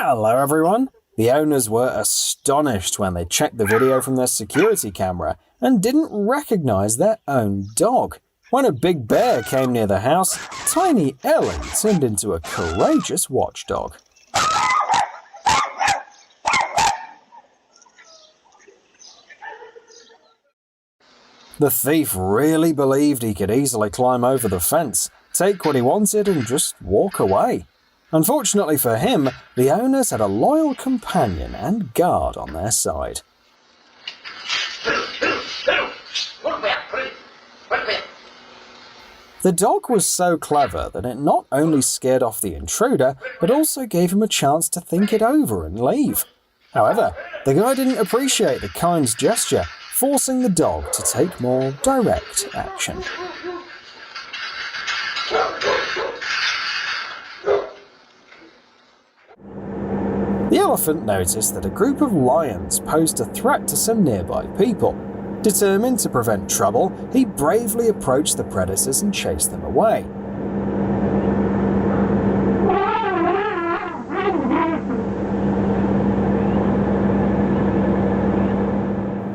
Hello everyone! The owners were astonished when they checked the video from their security camera and didn't recognize their own dog. When a big bear came near the house, tiny Ellie turned into a courageous watchdog. The thief really believed he could easily climb over the fence, take what he wanted and just walk away. Unfortunately for him, the owners had a loyal companion and guard on their side. The dog was so clever that it not only scared off the intruder, but also gave him a chance to think it over and leave. However, the guy didn't appreciate the kind gesture, forcing the dog to take more direct action. The elephant noticed that a group of lions posed a threat to some nearby people. Determined to prevent trouble, he bravely approached the predators and chased them away.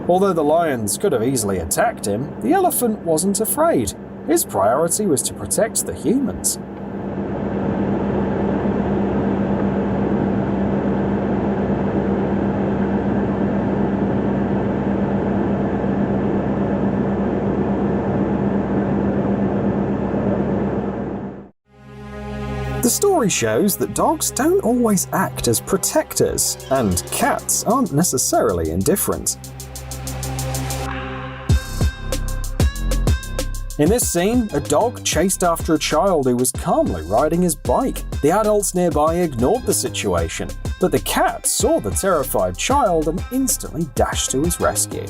Although the lions could have easily attacked him, the elephant wasn't afraid. His priority was to protect the humans. The story shows that dogs don't always act as protectors, and cats aren't necessarily indifferent. In this scene, a dog chased after a child who was calmly riding his bike. The adults nearby ignored the situation, but the cat saw the terrified child and instantly dashed to his rescue.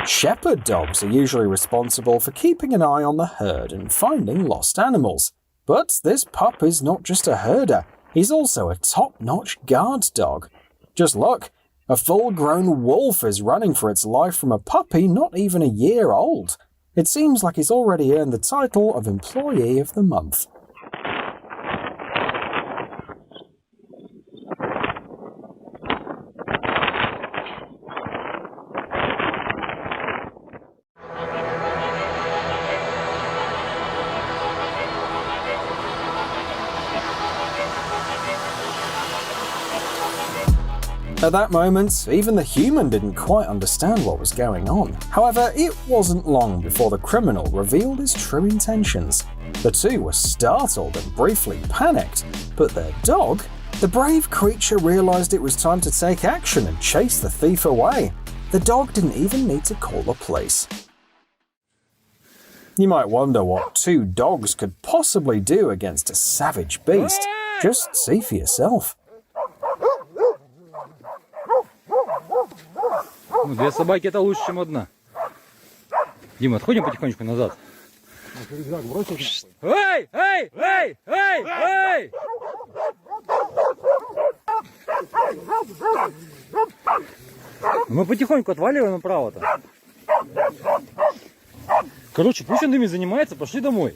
Shepherd dogs are usually responsible for keeping an eye on the herd and finding lost animals. But this pup is not just a herder, he's also a top-notch guard dog. Just look, a full-grown wolf is running for its life from a puppy not even a year old. It seems like he's already earned the title of Employee of the Month. At that moment, even the human didn't quite understand what was going on. However, it wasn't long before the criminal revealed his true intentions. The two were startled and briefly panicked, but their dog, the brave creature, realized it was time to take action and chase the thief away. The dog didn't even need to call the police. You might wonder what two dogs could possibly do against a savage beast. Just see for yourself. Ну, две собаки это лучше, чем одна. Дима, отходим потихонечку назад. Эй! Эй! Эй! Эй! Эй! Мы потихоньку отваливаем направо-то. Короче, пусть он ими занимается, пошли домой.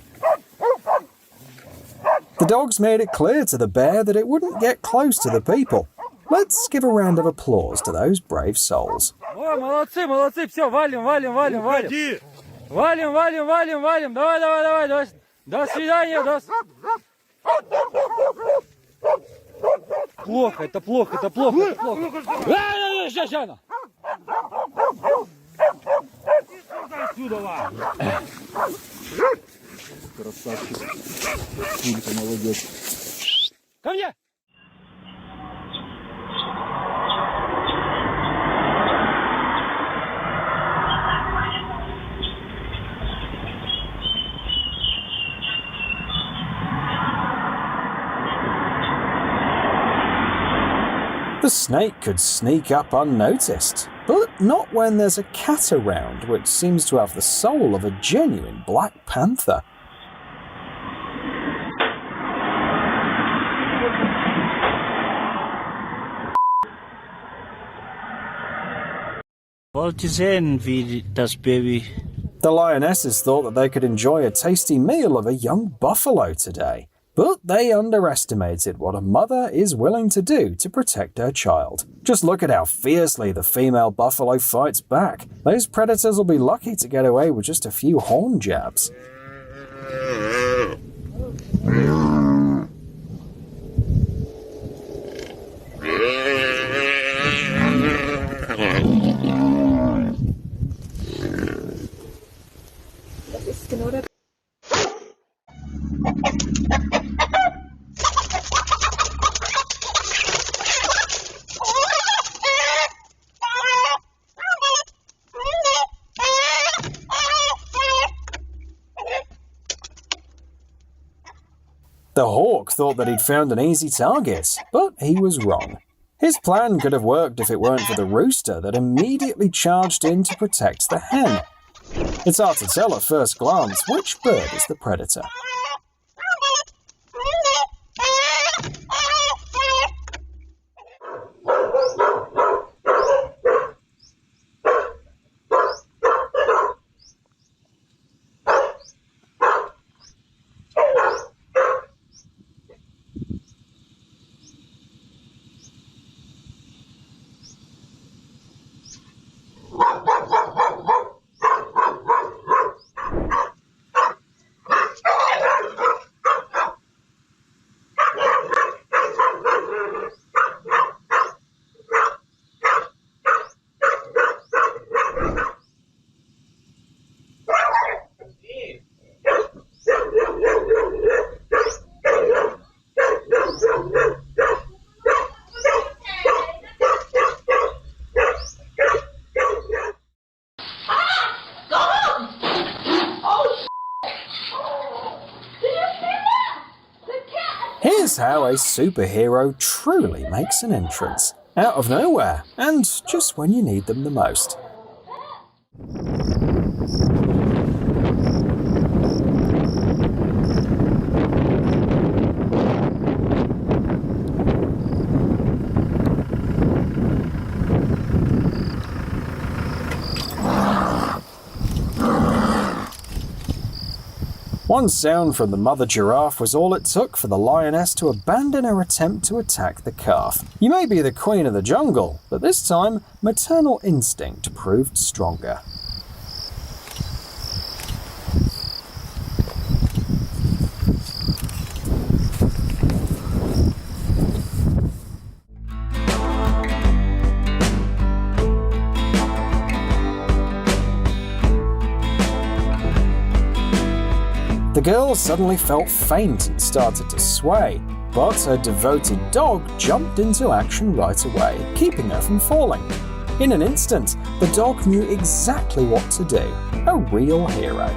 The dogs made it clear to the bear that it wouldn't get close to the people. Let's give a round of applause to those brave souls. О, молодцы, молодцы, все, валим, валим, валим, валим. Валим, валим, валим, валим. Давай, давай, давай, давай. До свидания, Плохо, это плохо, это плохо, это плохо. Сейчас, сейчас. Красавчик. Кулька, молодец. Ко мне! The snake could sneak up unnoticed, but not when there's a cat around, which seems to have the soul of a genuine black panther. Wollte sehen, wie das Baby. The lionesses thought that they could enjoy a tasty meal of a young buffalo today, but they underestimated what a mother is willing to do to protect her child. Just look at how fiercely the female buffalo fights back. Those predators will be lucky to get away with just a few horn jabs. The hawk thought that he'd found an easy target, but he was wrong. His plan could have worked if it weren't for the rooster that immediately charged in to protect the hen. It's hard to tell at first glance which bird is the predator. Here's how a superhero truly makes an entrance. Out of nowhere, and just when you need them the most. One sound from the mother giraffe was all it took for the lioness to abandon her attempt to attack the calf. You may be the queen of the jungle, but this time, maternal instinct proved stronger. The girl suddenly felt faint and started to sway, but her devoted dog jumped into action right away, keeping her from falling. In an instant, the dog knew exactly what to do. A real hero.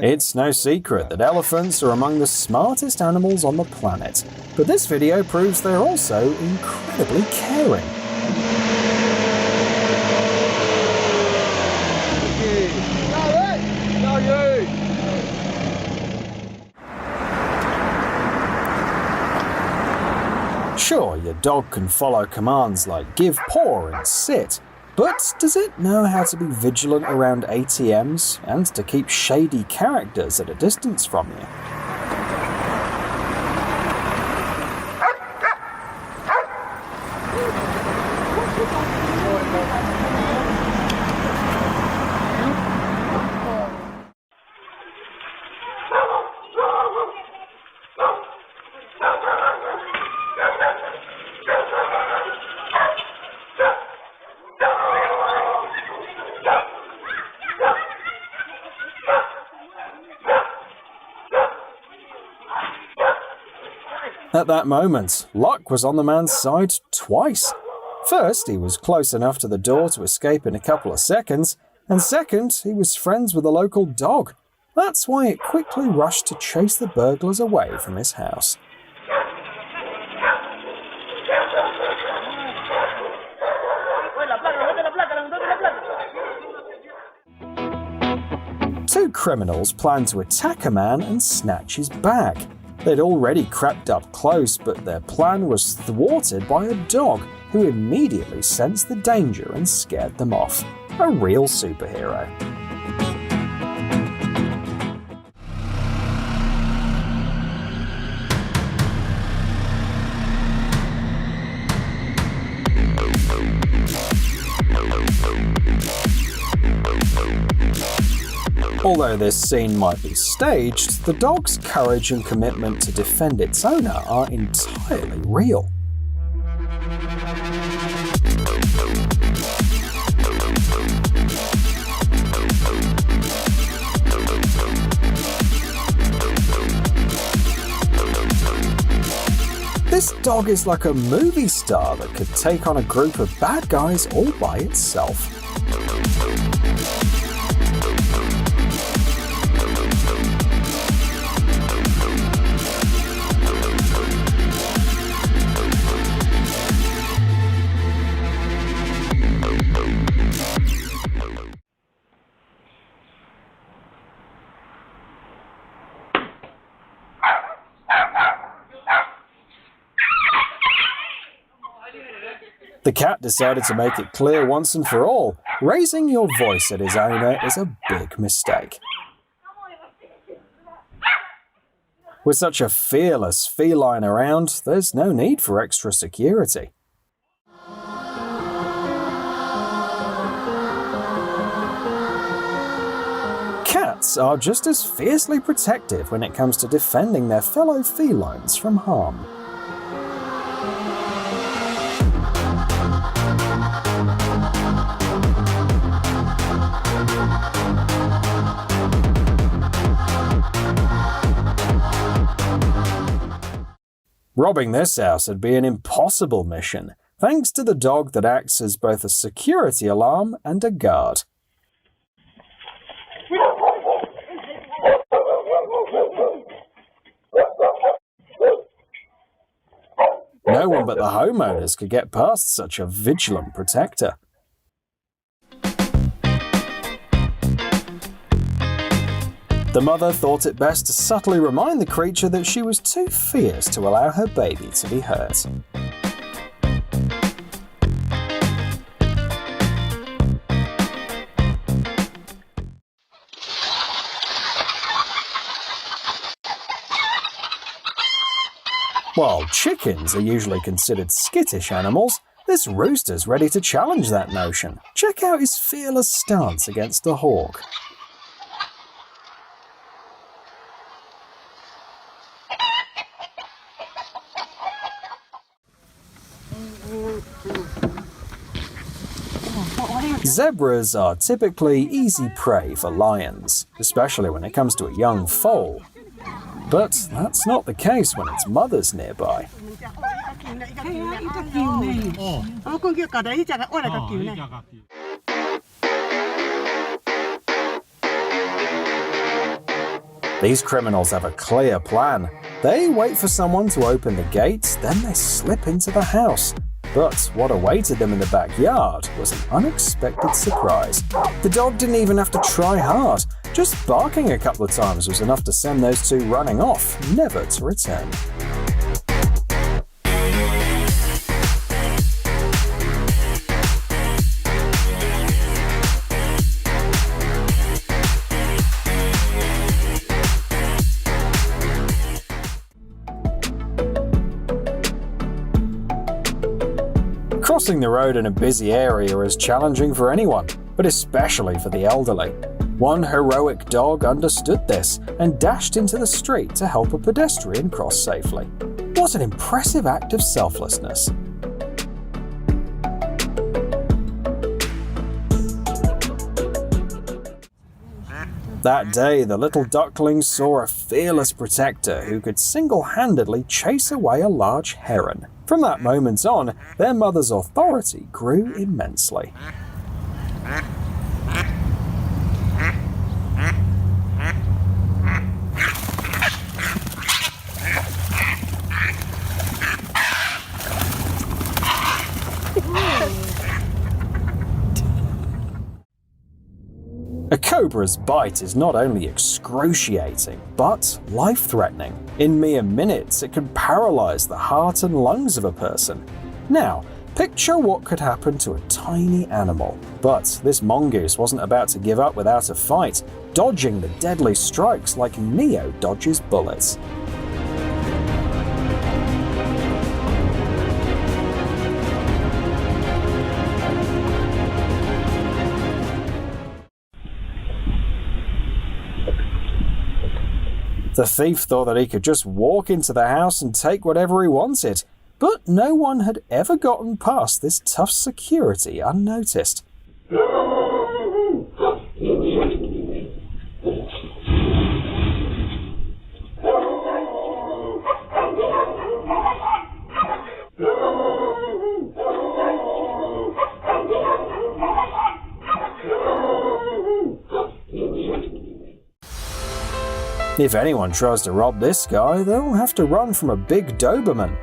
It's no secret that elephants are among the smartest animals on the planet, but this video proves they're also incredibly caring. Sure, your dog can follow commands like give paw and sit, but does it know how to be vigilant around ATMs and to keep shady characters at a distance from you? At that moment, luck was on the man's side twice. First, he was close enough to the door to escape in a couple of seconds, and second, he was friends with a local dog. That's why it quickly rushed to chase the burglars away from his house. Two criminals planned to attack a man and snatch his bag. They'd already crept up close, but their plan was thwarted by a dog who immediately sensed the danger and scared them off. A real superhero. Although this scene might be staged, the dog's courage and commitment to defend its owner are entirely real. This dog is like a movie star that could take on a group of bad guys all by itself. The cat decided to make it clear once and for all, raising your voice at his owner is a big mistake. With such a fearless feline around, there's no need for extra security. Cats are just as fiercely protective when it comes to defending their fellow felines from harm. Robbing this house would be an impossible mission, thanks to the dog that acts as both a security alarm and a guard. No one but the homeowners could get past such a vigilant protector. The mother thought it best to subtly remind the creature that she was too fierce to allow her baby to be hurt. While chickens are usually considered skittish animals, this rooster's ready to challenge that notion. Check out his fearless stance against the hawk. Zebras are typically easy prey for lions, especially when it comes to a young foal. But that's not the case when its mother's nearby. These criminals have a clear plan. They wait for someone to open the gates, then they slip into the house. But what awaited them in the backyard was an unexpected surprise. The dog didn't even have to try hard. Just barking a couple of times was enough to send those two running off, never to return. Crossing the road in a busy area is challenging for anyone, but especially for the elderly. One heroic dog understood this and dashed into the street to help a pedestrian cross safely. What an impressive act of selflessness. That day, the little ducklings saw a fearless protector who could single-handedly chase away a large heron. From that moment on, their mother's authority grew immensely. A cobra's bite is not only excruciating, but life-threatening. In mere minutes, it can paralyze the heart and lungs of a person. Now, picture what could happen to a tiny animal. But this mongoose wasn't about to give up without a fight, dodging the deadly strikes like Neo dodges bullets. The thief thought that he could just walk into the house and take whatever he wanted, but no one had ever gotten past this tough security unnoticed. If anyone tries to rob this guy, they'll have to run from a big Doberman.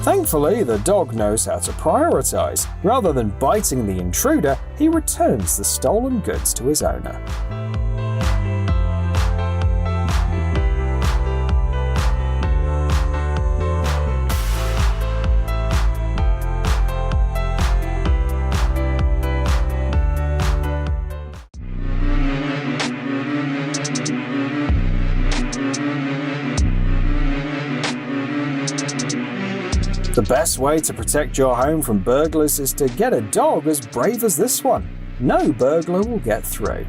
Thankfully, the dog knows how to prioritize. Rather than biting the intruder, he returns the stolen goods to his owner. The best way to protect your home from burglars is to get a dog as brave as this one. No burglar will get through.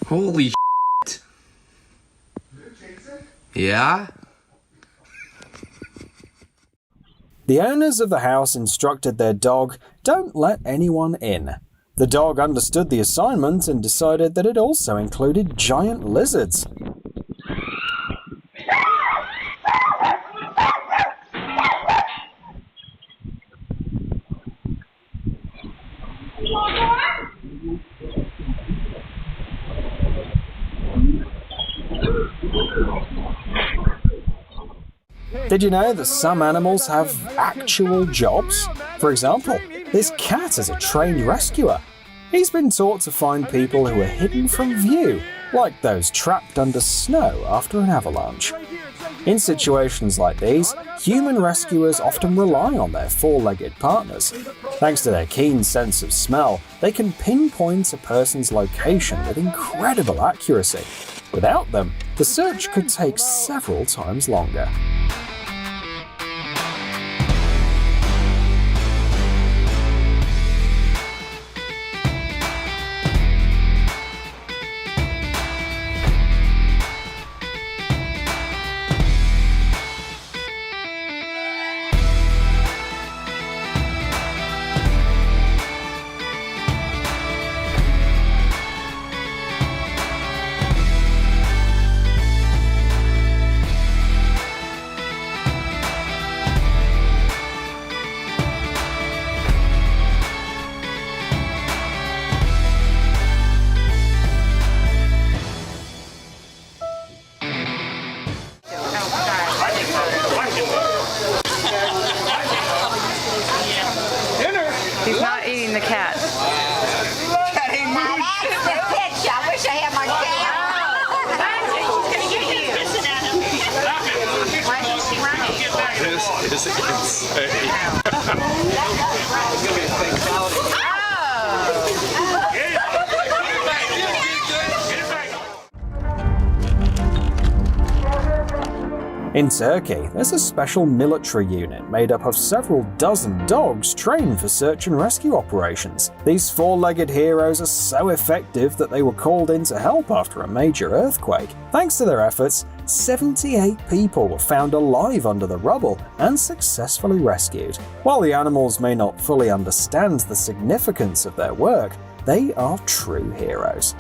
Holy shit. Yeah? The owners of the house instructed their dog, "Don't let anyone in." The dog understood the assignment and decided that it also included giant lizards. Did you know that some animals have actual jobs? For example, this cat is a trained rescuer. He's been taught to find people who are hidden from view, like those trapped under snow after an avalanche. In situations like these, human rescuers often rely on their four-legged partners. Thanks to their keen sense of smell, they can pinpoint a person's location with incredible accuracy. Without them, the search could take several times longer. He's not eating the cat. That ain't my shit. I wish I had my cat. She's gonna get you. Why is she running? This is insane. In Turkey, there's a special military unit made up of several dozen dogs trained for search and rescue operations. These four-legged heroes are so effective that they were called in to help after a major earthquake. Thanks to their efforts, 78 people were found alive under the rubble and successfully rescued. While the animals may not fully understand the significance of their work, they are true heroes.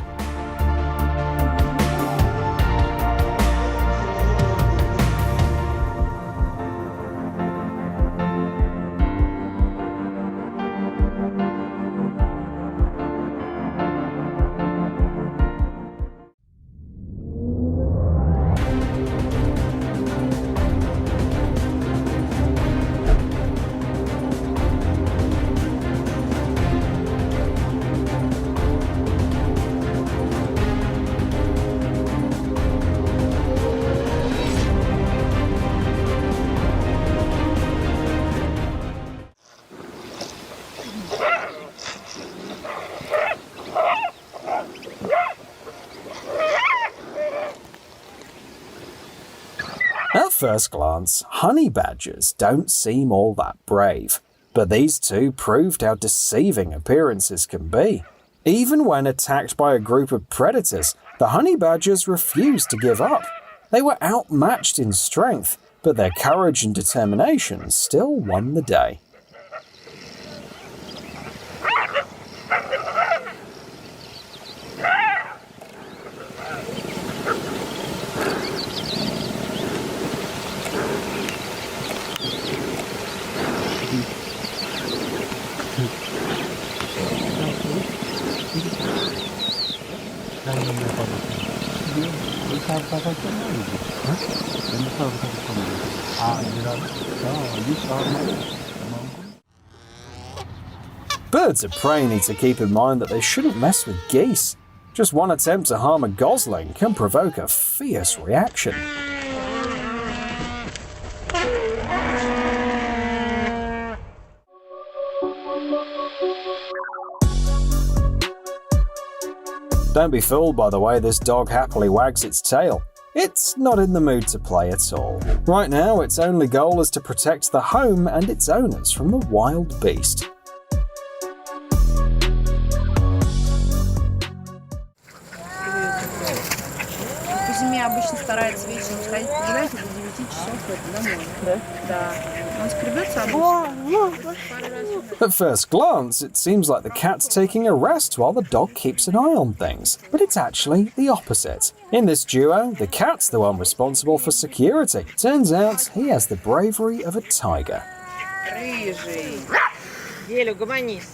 At first glance, honey badgers don't seem all that brave, but these two proved how deceiving appearances can be. Even when attacked by a group of predators, the honey badgers refused to give up. They were outmatched in strength, but their courage and determination still won the day. Birds of prey need to keep in mind that they shouldn't mess with geese. Just one attempt to harm a gosling can provoke a fierce reaction. Don't be fooled by the way this dog happily wags its tail. It's not in the mood to play at all. Right now, its only goal is to protect the home and its owners from the wild beast. По зиме обычно старается вечером сходить погулять, и до 9 часов это домой. Да? Да. Он скребется обычно. At first glance, it seems like the cat's taking a rest while the dog keeps an eye on things, but it's actually the opposite. In this duo, the cat's the one responsible for security. Turns out he has the bravery of a tiger. Рыжий. Геля, угомонись.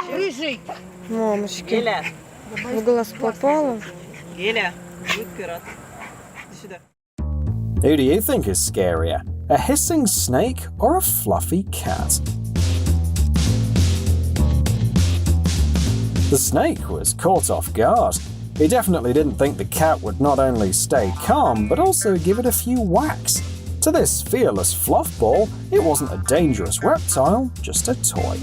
Рыжий! Мамочки, Геля. в глаз попала. Геля, будь пират. Иди сюда. Who do you think is scarier, a hissing snake or a fluffy cat? The snake was caught off guard. He definitely didn't think the cat would not only stay calm, but also give it a few whacks. To this fearless fluffball, it wasn't a dangerous reptile, just a toy.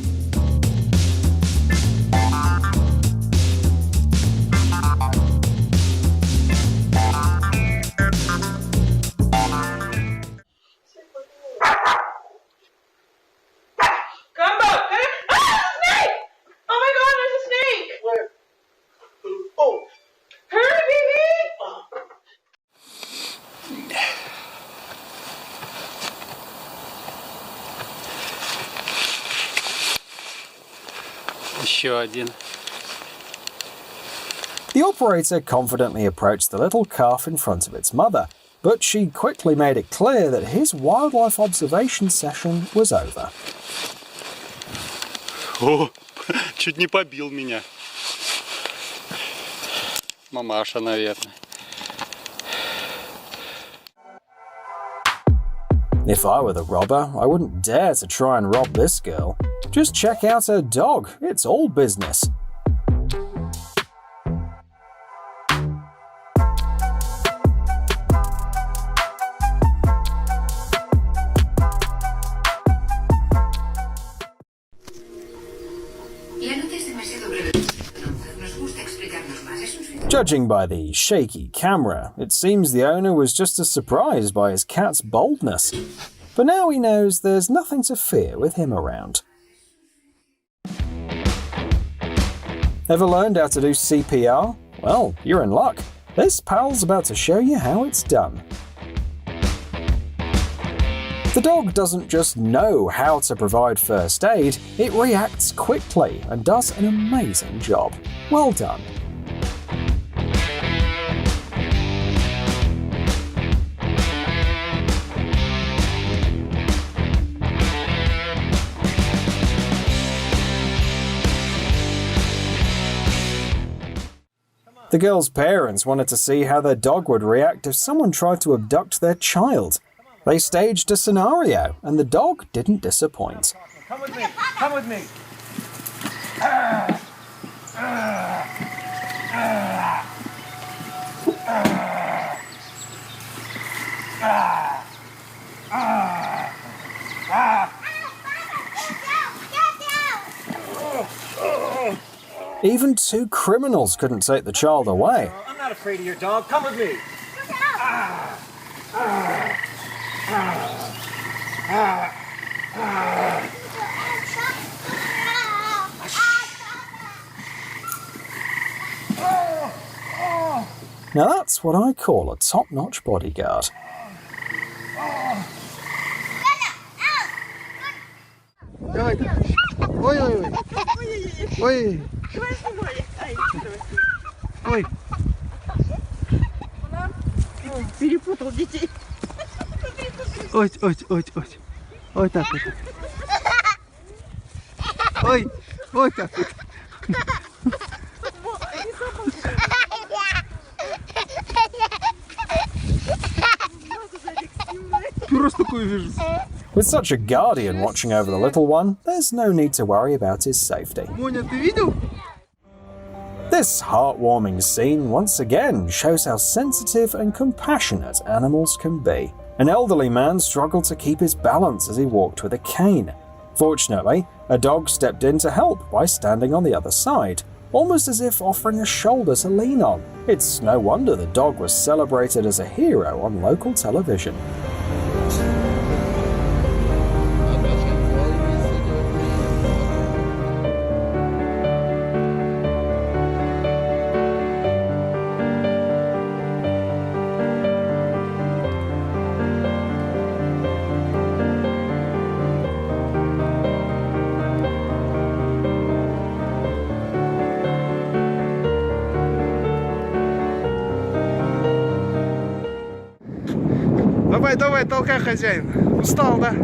Еще один. The operator confidently approached the little calf in front of its mother, but she quickly made it clear that his wildlife observation session was over. О, чуть не побил меня. Мамаша, наверное. If I were the robber, I wouldn't dare to try and rob this girl. Just check out her dog, it's all business. Judging by the shaky camera, it seems the owner was just as surprised by his cat's boldness. But now he knows there's nothing to fear with him around. Ever learned how to do CPR? Well, you're in luck. This pal's about to show you how it's done. The dog doesn't just know how to provide first aid, it reacts quickly and does an amazing job. Well done. The girl's parents wanted to see how their dog would react if someone tried to abduct their child. They staged a scenario, and the dog didn't disappoint. Come with me. Come with me. Even two criminals couldn't take the child away. I'm not afraid of your dog. Come with me. Now that's what I call a top-notch bodyguard. Перепутал детей. Ой, ой, ой, ой. Ой, так вот. Ой, ой, так вот. Просто такой вижу. With such a guardian watching over the little one, there's no need to worry about his safety. Моня, ты видел? This heartwarming scene once again shows how sensitive and compassionate animals can be. An elderly man struggled to keep his balance as he walked with a cane. Fortunately, a dog stepped in to help by standing on the other side, almost as if offering a shoulder to lean on. It's no wonder the dog was celebrated as a hero on local television. Давай, давай, толкай, хозяин. Устал, да?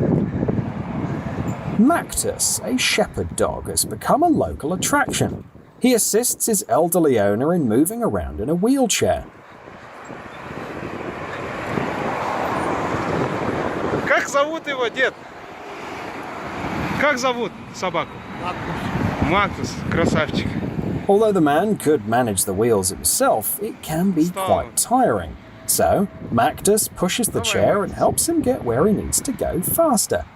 Mactus, a shepherd dog, has become a local attraction. He assists his elderly owner in moving around in a wheelchair. Как зовут его, дед? Как зовут собаку? Макус, красавчик. Although the man could manage the wheels himself, it can be quite tiring. So, Mactus pushes the chair and helps him get where he needs to go faster.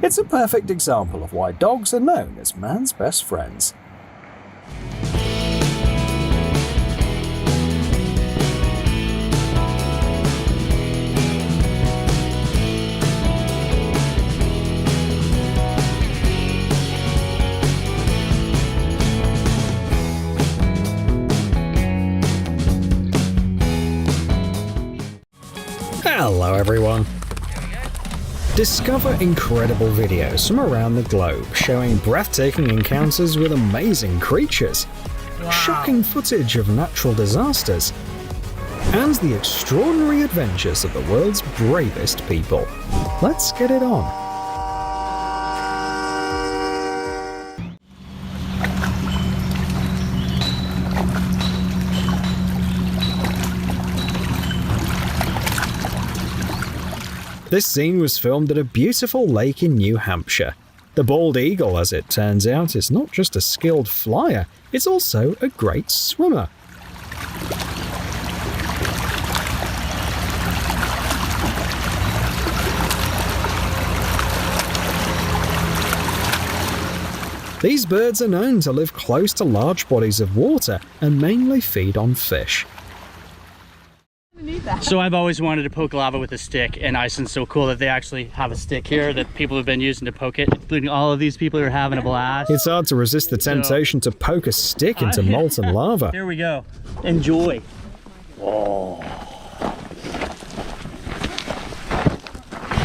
It's a perfect example of why dogs are known as man's best friends. Hello everyone! Discover incredible videos from around the globe showing breathtaking encounters with amazing creatures, shocking footage of natural disasters, and the extraordinary adventures of the world's bravest people. Let's get it on! This scene was filmed at a beautiful lake in New Hampshire. The bald eagle, as it turns out, is not just a skilled flyer, it's also a great swimmer. These birds are known to live close to large bodies of water and mainly feed on fish. So I've always wanted to poke lava with a stick, and Iceland's so cool that they actually have a stick here that people have been using to poke it, including all of these people who are having a blast. It's hard to resist the temptation to poke a stick into molten lava. Here we go. Enjoy. Oh.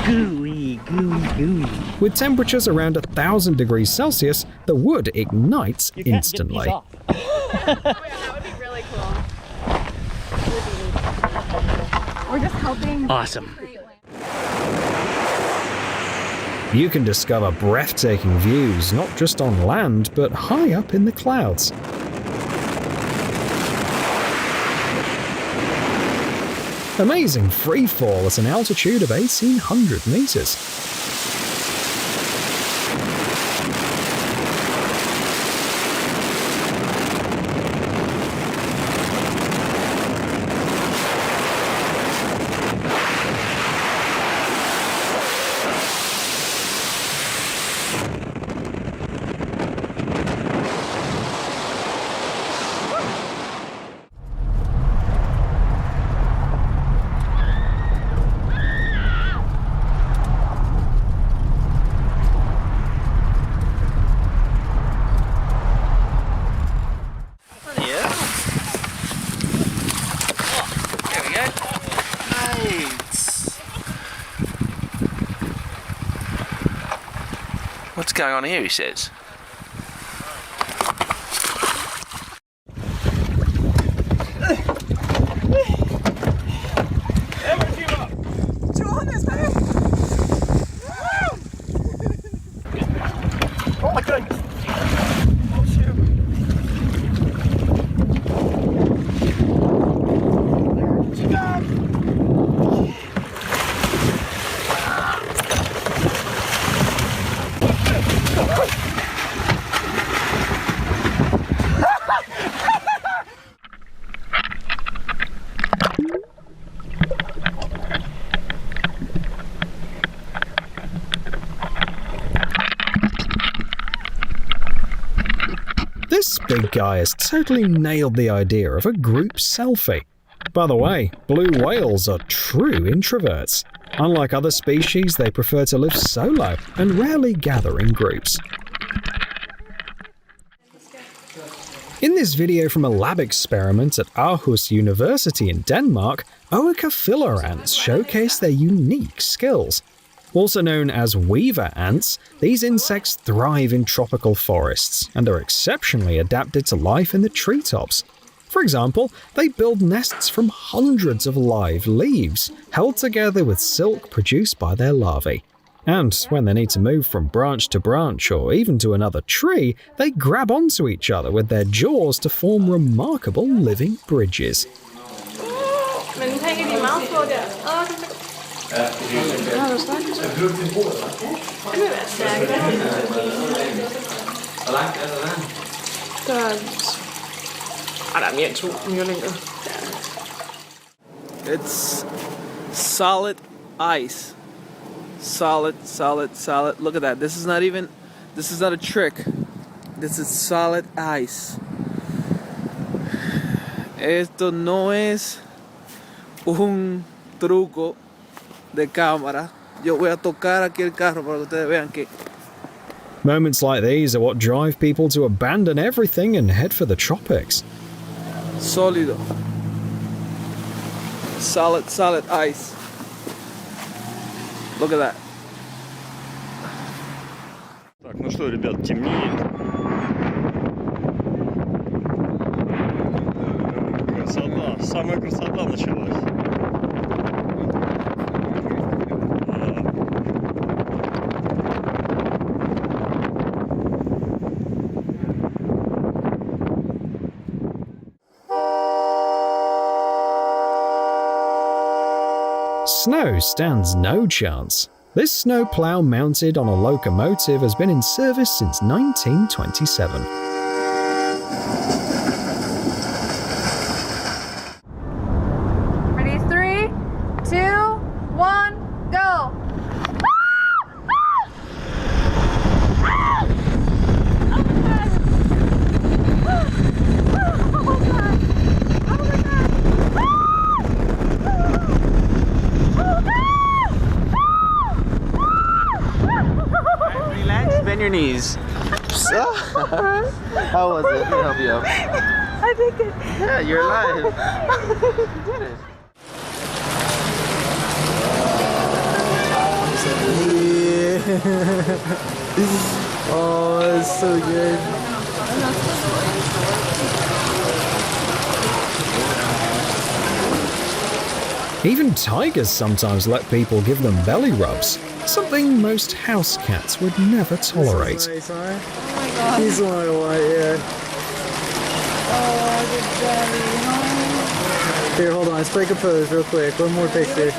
Gooey, gooey, gooey. With temperatures around 1,000 degrees Celsius, the wood ignites instantly. Oh yeah, that would be really cool. We're just helping. Awesome. You can discover breathtaking views not just on land, but high up in the clouds. Amazing free fall at an altitude of 1,800 meters. What's going on here, he says? Oh my god! Oh shoot! This big guy has totally nailed the idea of a group selfie. By the way, blue whales are true introverts. Unlike other species, they prefer to live solo and rarely gather in groups. In this video from a lab experiment at Aarhus University in Denmark, Oecophila ants showcase their unique skills. Also known as weaver ants, these insects thrive in tropical forests and are exceptionally adapted to life in the treetops. For example, they build nests from hundreds of live leaves, held together with silk produced by their larvae. And when they need to move from branch to branch or even to another tree, they grab onto each other with their jaws to form remarkable living bridges. It's solid ice. Solid. Look at that. This is not a trick. This is solid ice. Esto no es un truco de cámara. Yo voy a tocar aquí el carro para que ustedes vean que. Moments like these are what drive people to abandon everything and head for the tropics. Sólido. Solid ice. Look at that. Так, ну что, ребят, темнеет. Красота, самая красота началась. Snow stands no chance. This snowplow mounted on a locomotive has been in service since 1927. Ready? 3, 2, 1, go! your knees. How was it? Let me help you out. I think it. Yeah, you're alive. You did it. Oh, that's so good. Even tigers sometimes let people give them belly rubs, something most house cats would never tolerate. Nice, huh? He's one I want, yeah. Oh, good belly, huh? Here, hold on. Let's take a pose real quick. One more picture.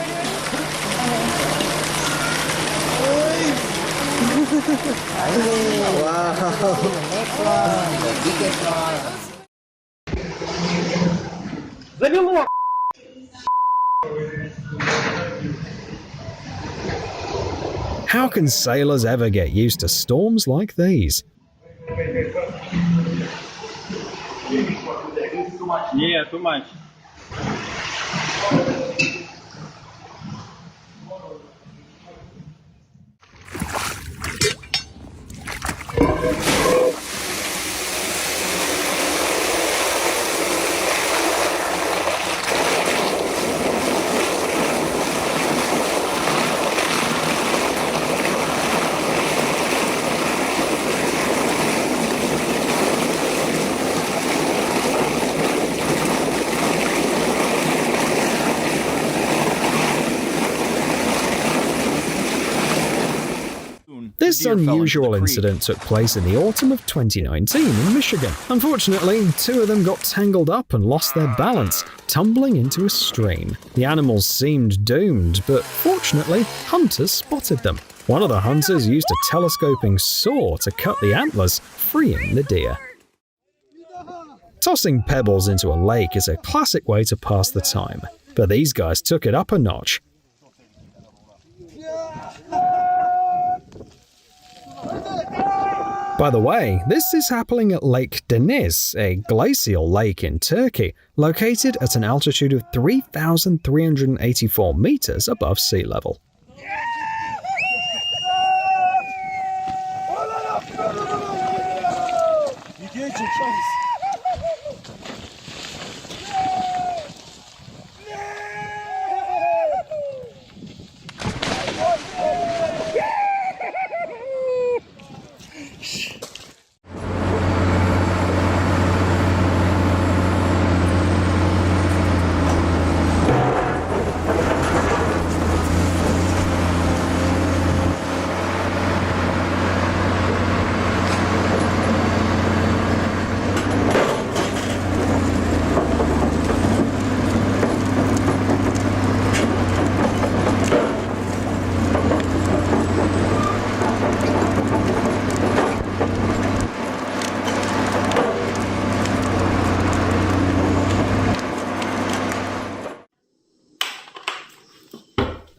How can sailors ever get used to storms like these? Yeah, too much. This unusual incident took place in the autumn of 2019 in Michigan. Unfortunately, two of them got tangled up and lost their balance, tumbling into a stream. The animals seemed doomed, but fortunately, hunters spotted them. One of the hunters used a telescoping saw to cut the antlers, freeing the deer. Tossing pebbles into a lake is a classic way to pass the time, but these guys took it up a notch. By the way, this is happening at Lake Deniz, a glacial lake in Turkey, located at an altitude of 3,384 meters above sea level.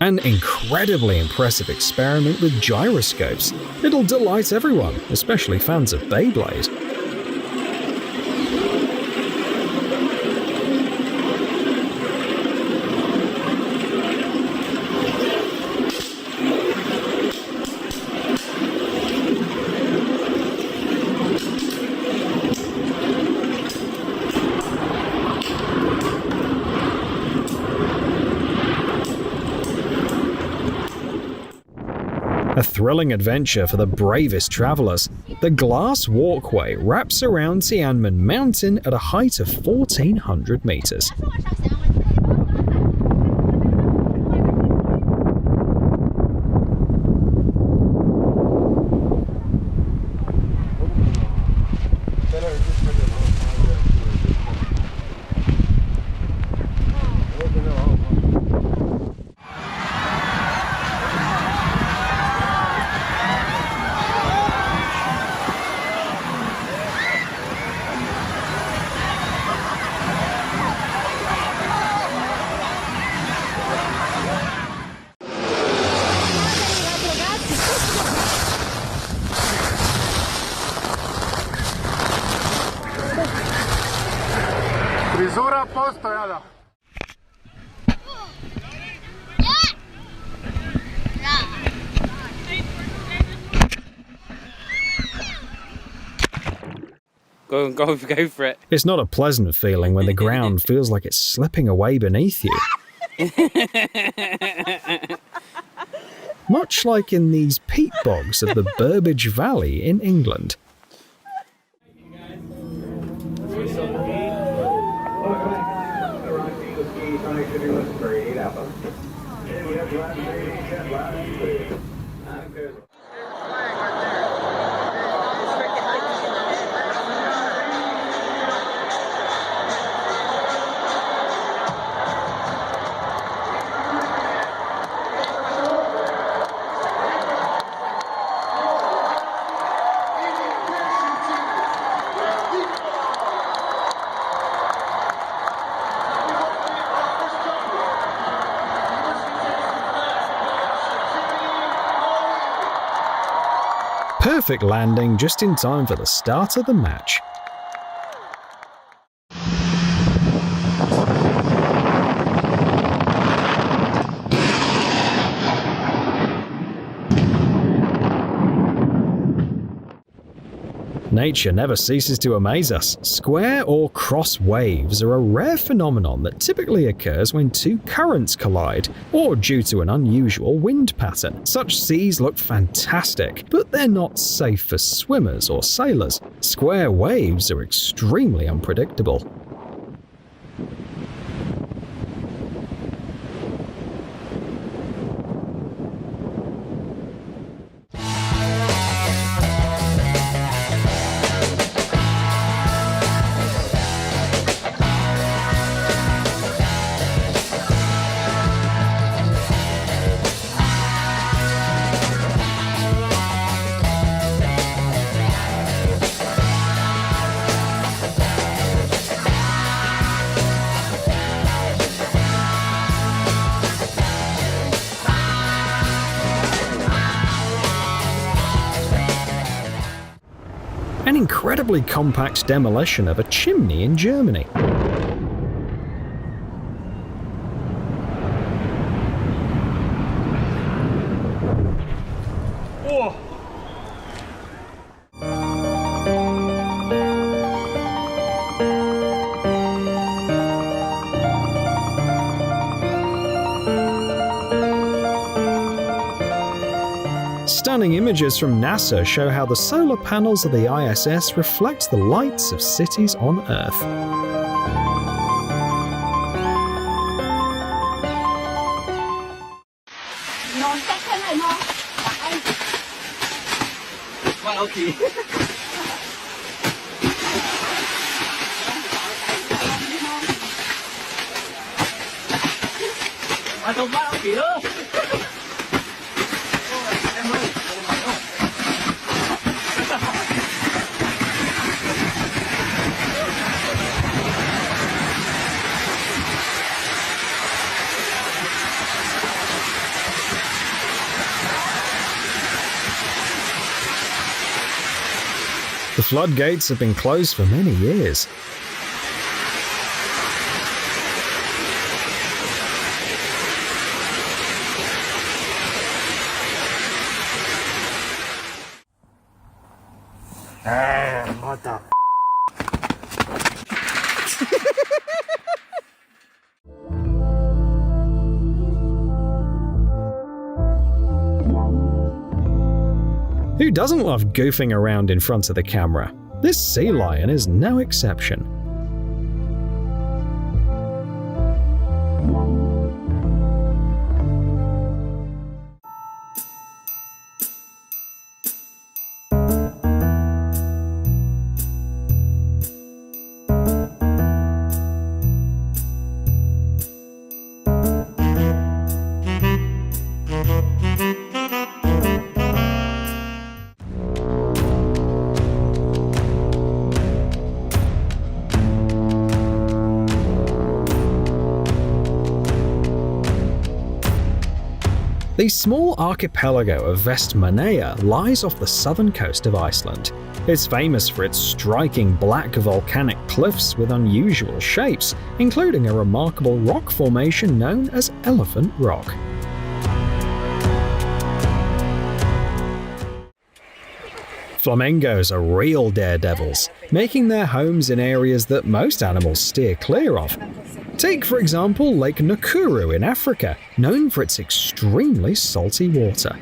An incredibly impressive experiment with gyroscopes. It'll delight everyone, especially fans of Beyblade. A thrilling adventure for the bravest travelers. The glass walkway wraps around Tianmen Mountain at a height of 1,400 meters. Go for it. It's not a pleasant feeling when the ground feels like it's slipping away beneath you. Much like in these peat bogs of the Burbage Valley in England. Perfect landing just in time for the start of the match. Nature never ceases to amaze us. Square or cross waves are a rare phenomenon that typically occurs when two currents collide, or due to an unusual wind pattern. Such seas look fantastic, but they're not safe for swimmers or sailors. Square waves are extremely unpredictable. An incredibly compact demolition of a chimney in Germany. Stunning images from NASA show how the solar panels of the ISS reflect the lights of cities on Earth. The floodgates have been closed for many years. What the Who doesn't love goofing around in front of the camera? This sea lion is no exception. The small archipelago of Vestmannaeyja lies off the southern coast of Iceland. It's famous for its striking black volcanic cliffs with unusual shapes, including a remarkable rock formation known as Elephant Rock. Flamingos are real daredevils, making their homes in areas that most animals steer clear of. Take, for example, Lake Nakuru in Africa, known for its extremely salty water.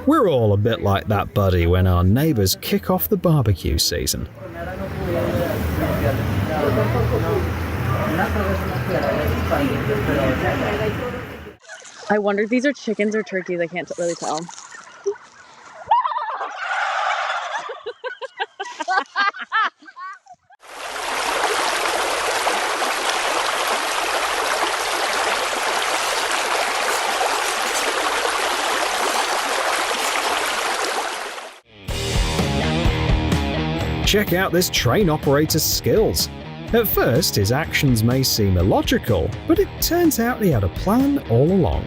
We're all a bit like that buddy when our neighbors kick off the barbecue season. I wonder if these are chickens or turkeys. I can't really tell. Check out this train operator's skills. At first, his actions may seem illogical, but it turns out he had a plan all along.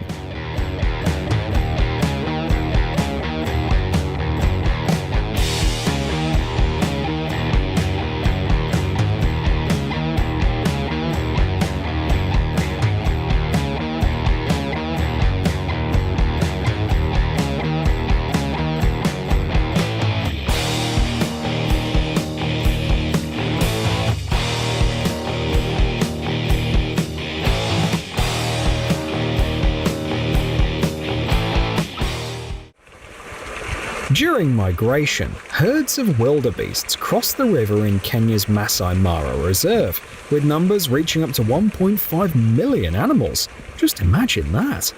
During migration, herds of wildebeests cross the river in Kenya's Masai Mara Reserve, with numbers reaching up to 1.5 million animals. Just imagine that.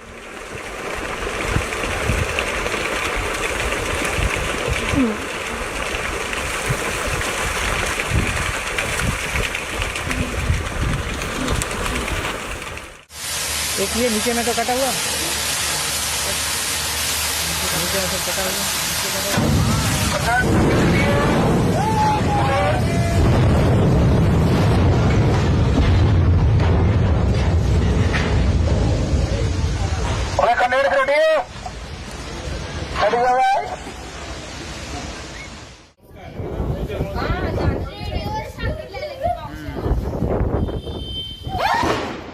देखिए नीचे में तो कटा हुआ नीचे में सब कटा हुआ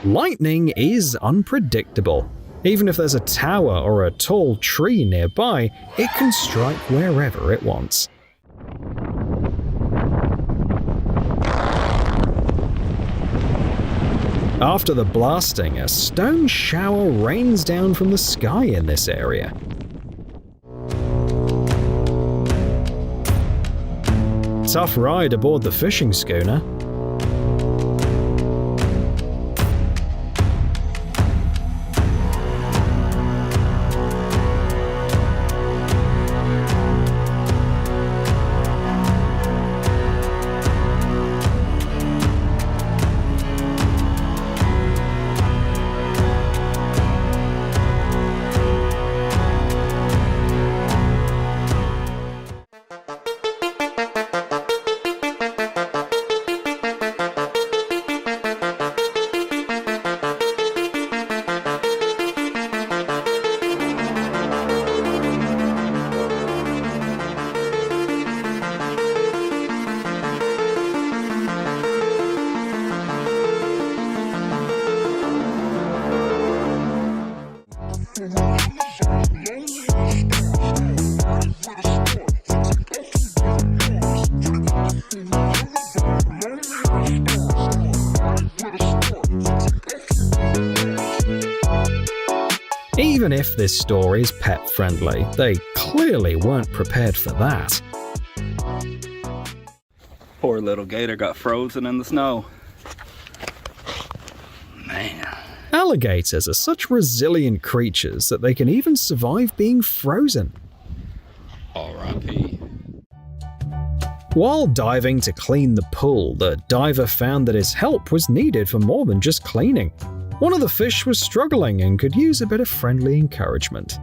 Lightning is unpredictable. Even if there's a tower or a tall tree nearby, it can strike wherever it wants. After the blasting, a stone shower rains down from the sky in this area. Tough ride aboard the fishing schooner. Even if this story is pet-friendly, they clearly weren't prepared for that. Poor little gator got frozen in the snow. Man. Alligators are such resilient creatures that they can even survive being frozen. R.I.P. While diving to clean the pool, the diver found that his help was needed for more than just cleaning. One of the fish was struggling and could use a bit of friendly encouragement.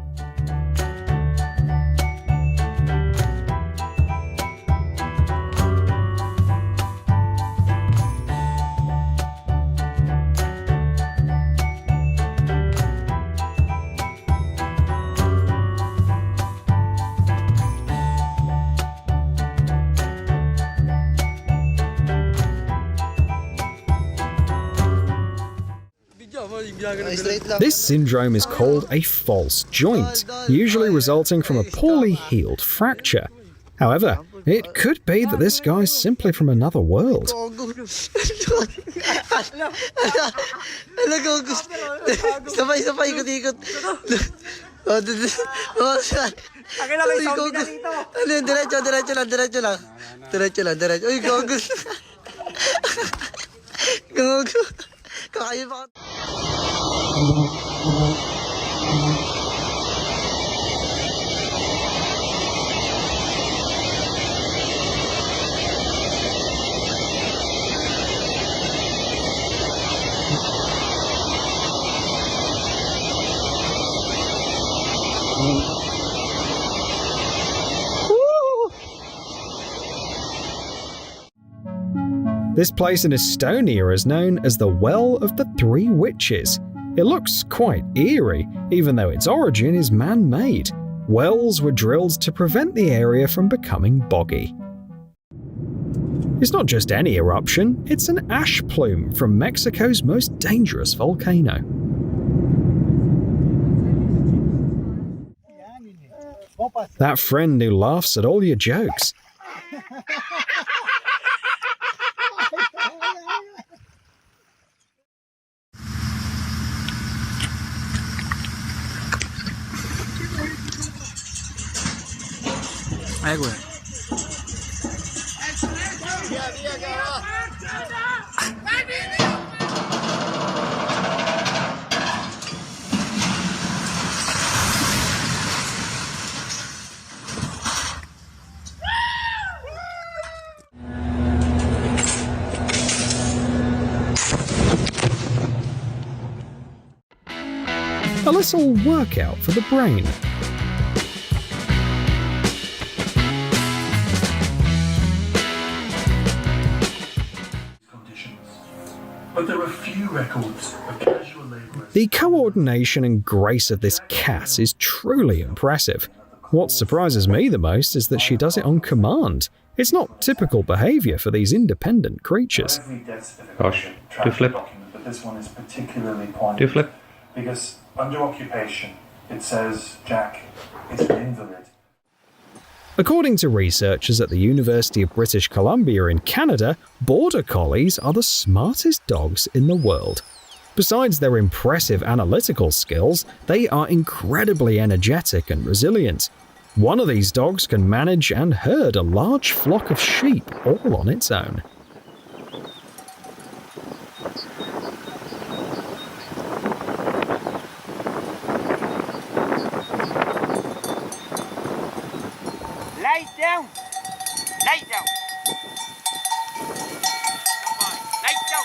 This syndrome is called a false joint, usually resulting from a poorly healed fracture. However, it could be that this guy's simply from another world. This place in Estonia is known as the Well of the Three Witches. It looks quite eerie, even though its origin is man-made. Wells were drilled to prevent the area from becoming boggy. It's not just any eruption, it's an ash plume from Mexico's most dangerous volcano. That friend who laughs at all your jokes. A little workout for the brain. But there are few records of casual labourers. The coordination and grace of this cat is truly impressive. What surprises me the most is that she does it on command. It's not typical behaviour for these independent creatures. Gosh, do flip. But this one is particularly poignant. Do flip. Because under occupation, it says Jack is an invalid. According to researchers at the University of British Columbia in Canada, Border Collies are the smartest dogs in the world. Besides their impressive analytical skills, they are incredibly energetic and resilient. One of these dogs can manage and herd a large flock of sheep all on its own. Lie down! Lie down! Lie down!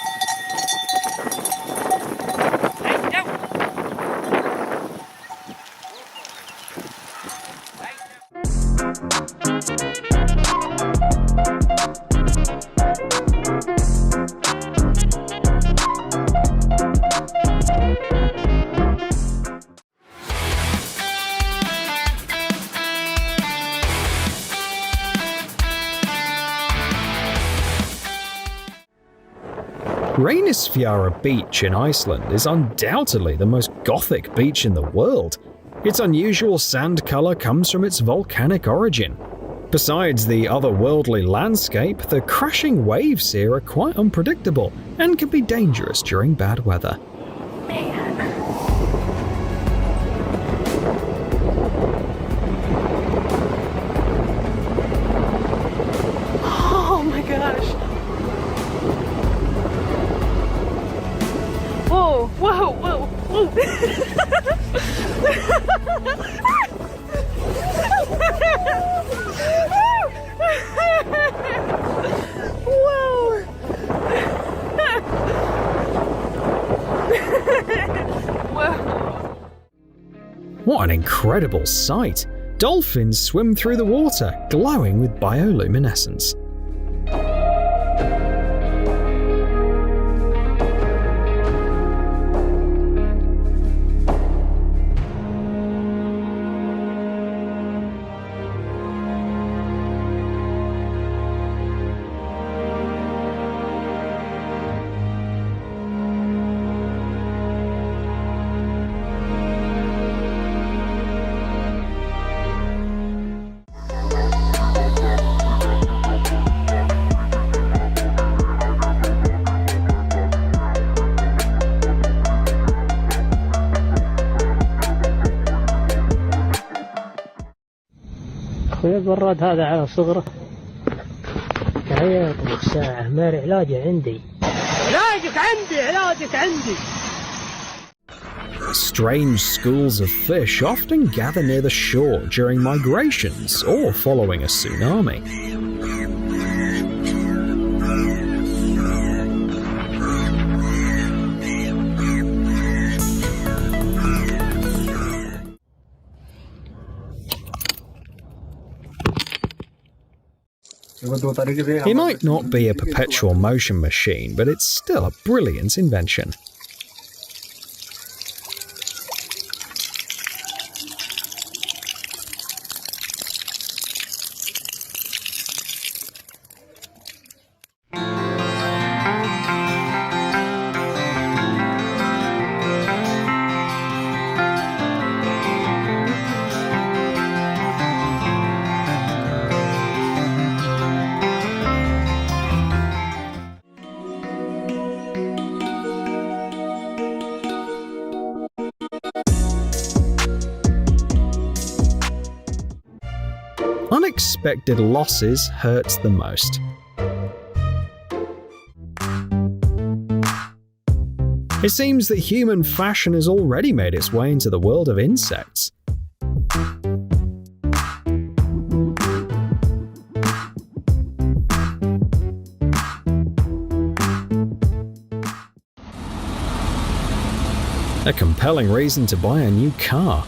Lie down! Reynisfjara Beach in Iceland is undoubtedly the most gothic beach in the world. Its unusual sand colour comes from its volcanic origin. Besides the otherworldly landscape, the crashing waves here are quite unpredictable and can be dangerous during bad weather. Oh my gosh. Whoa, whoa, whoa, whoa. Whoa. Whoa. What an incredible sight! Dolphins swim through the water, glowing with bioluminescence. البراد هذا على صغره. تعال لك ساعة ماري علاجه عندي. علاجك عندي. Strange schools of fish often gather near the shore during migrations or following a tsunami. It might not be a perpetual motion machine, but it's still a brilliant invention. Unexpected losses hurt the most. It seems that human fashion has already made its way into the world of insects. A compelling reason to buy a new car.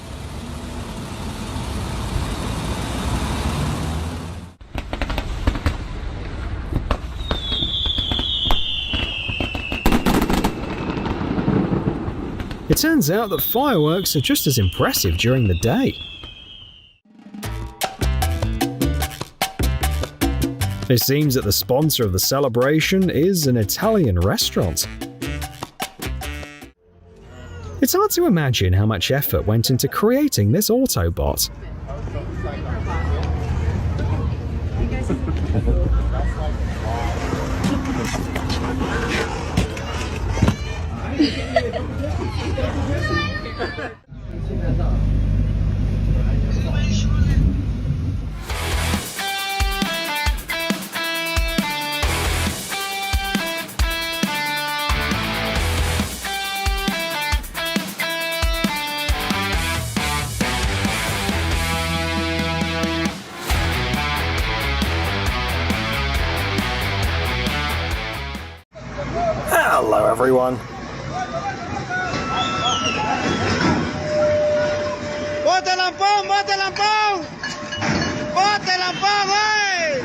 It turns out that fireworks are just as impressive during the day. It seems that the sponsor of the celebration is an Italian restaurant. It's hard to imagine how much effort went into creating this Autobot. Hello everyone. ¡Bote lampón! ¡Bote lampón! ¡Bote lampón, güey!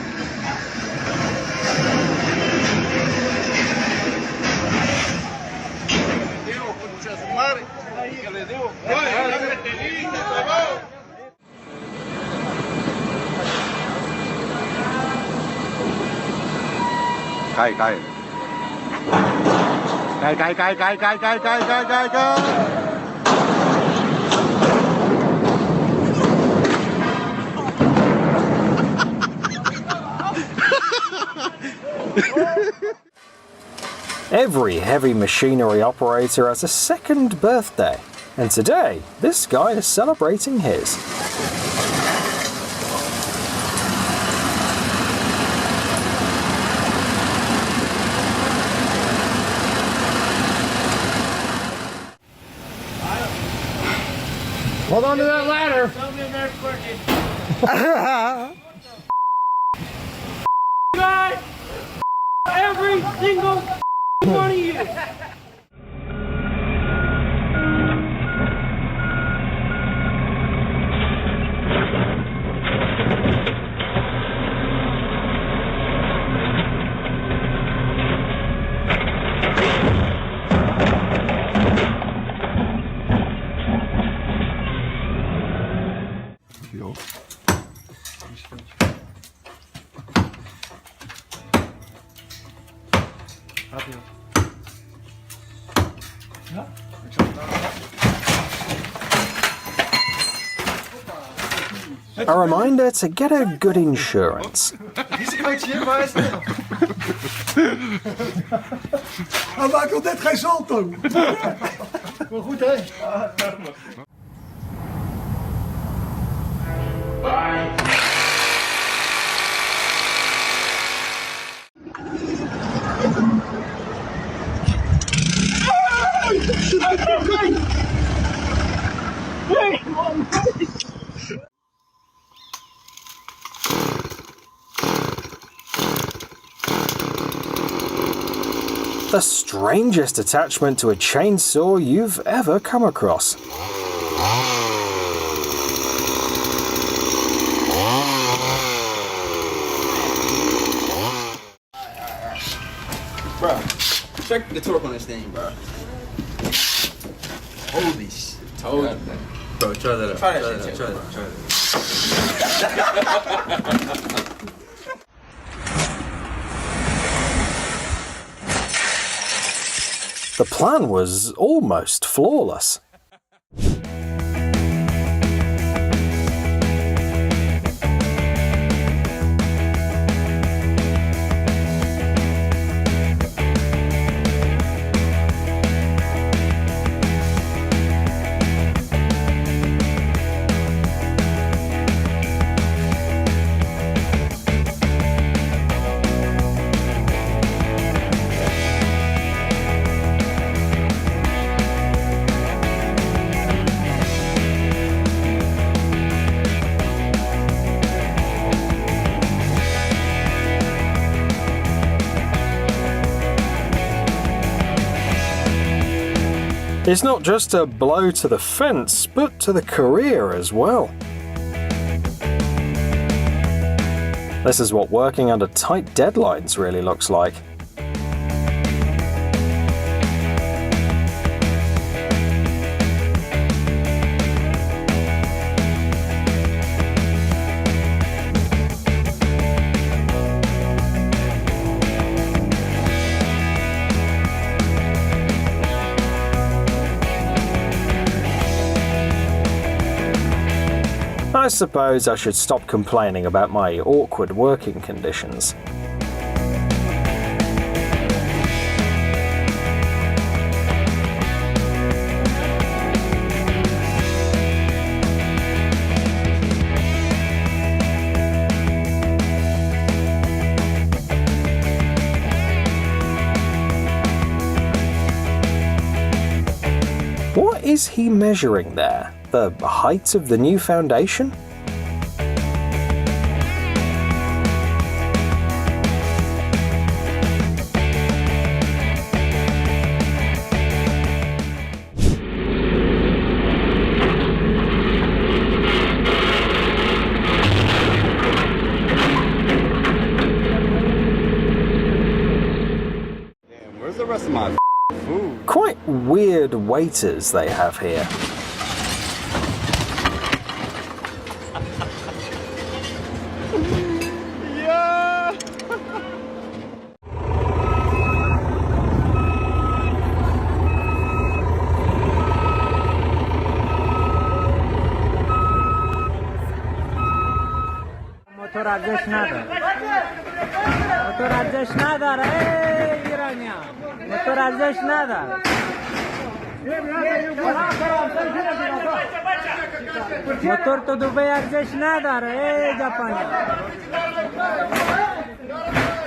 Cae, cae. Cae, cae, cae, cae, cae, cae, cae, cae, cae, cae. Every heavy machinery operator has a second birthday, and today, this guy is celebrating his. Hold on to that ladder. Guys, every single one of you. A reminder to get a good insurance. Hij maakt al net geen salto. Maar goed, hè? Bye. The strangest attachment to a chainsaw you've ever come across. Bro, check the torque on this thing, bro. Holy shit. Told you. Bro, try that out. Try that. The plan was almost flawless. It's not just a blow to the fence, but to the career as well. This is what working under tight deadlines really looks like. I suppose I should stop complaining about my awkward working conditions. What is he measuring there? The height of the new foundation? Damn, where's the rest of my food? Quite weird waiters they have here. Motor ارزش نداره. موتور ارزش نداره ایرانیا. موتور ارزش نداره. موتور تو دبی ارزش نداره ژاپنی.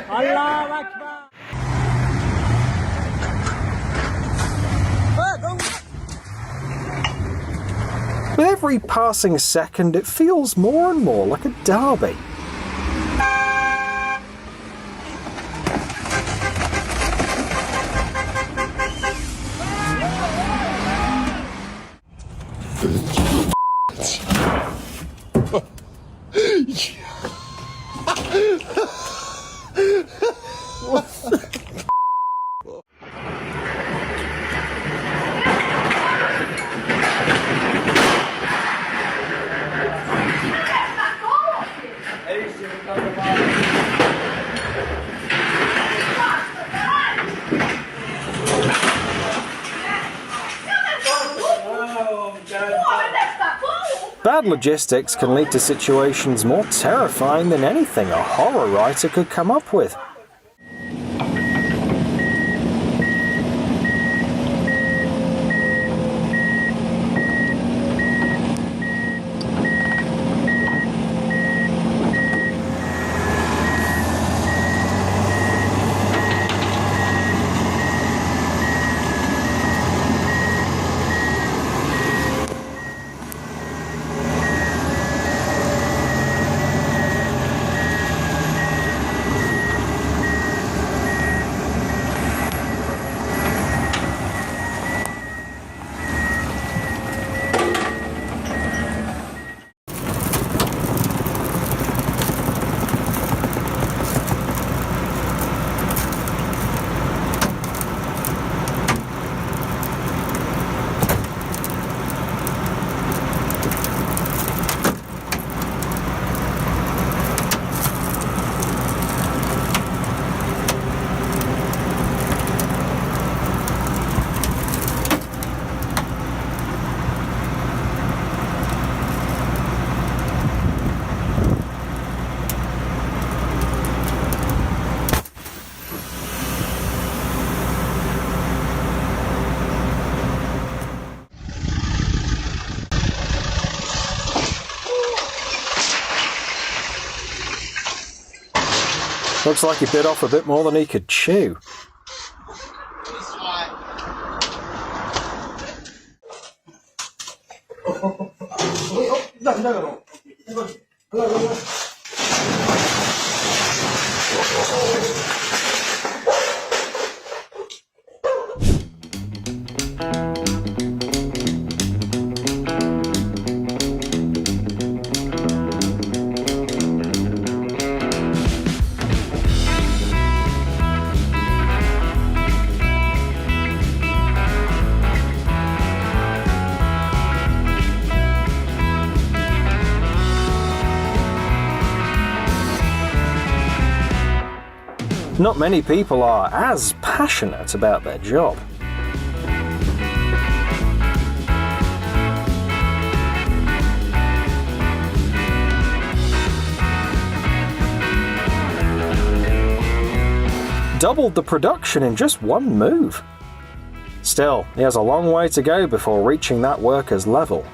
الله اکبر. With every passing second, it feels more and more like a derby. Bad logistics can lead to situations more terrifying than anything a horror writer could come up with. Looks like he bit off a bit more than he could chew. Not many people are as passionate about their job. Doubled the production in just one move. Still, he has a long way to go before reaching that worker's level.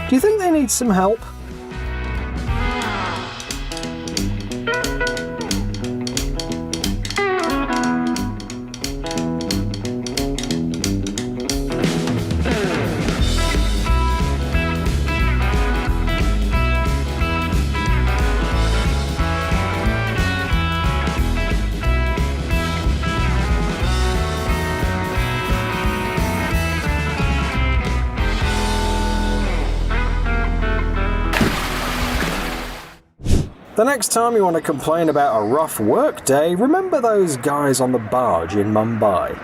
Do you think they need some help? The next time you want to complain about a rough work day, remember those guys on the barge in Mumbai.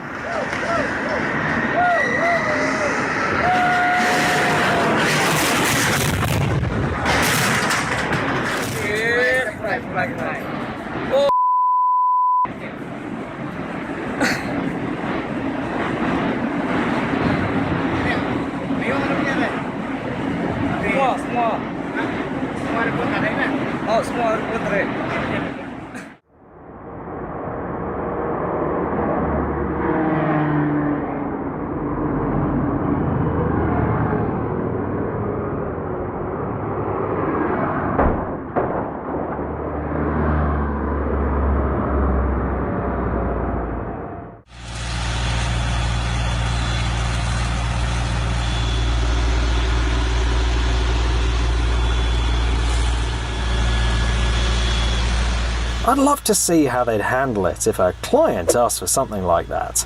I'd love to see how they'd handle it if a client asked for something like that.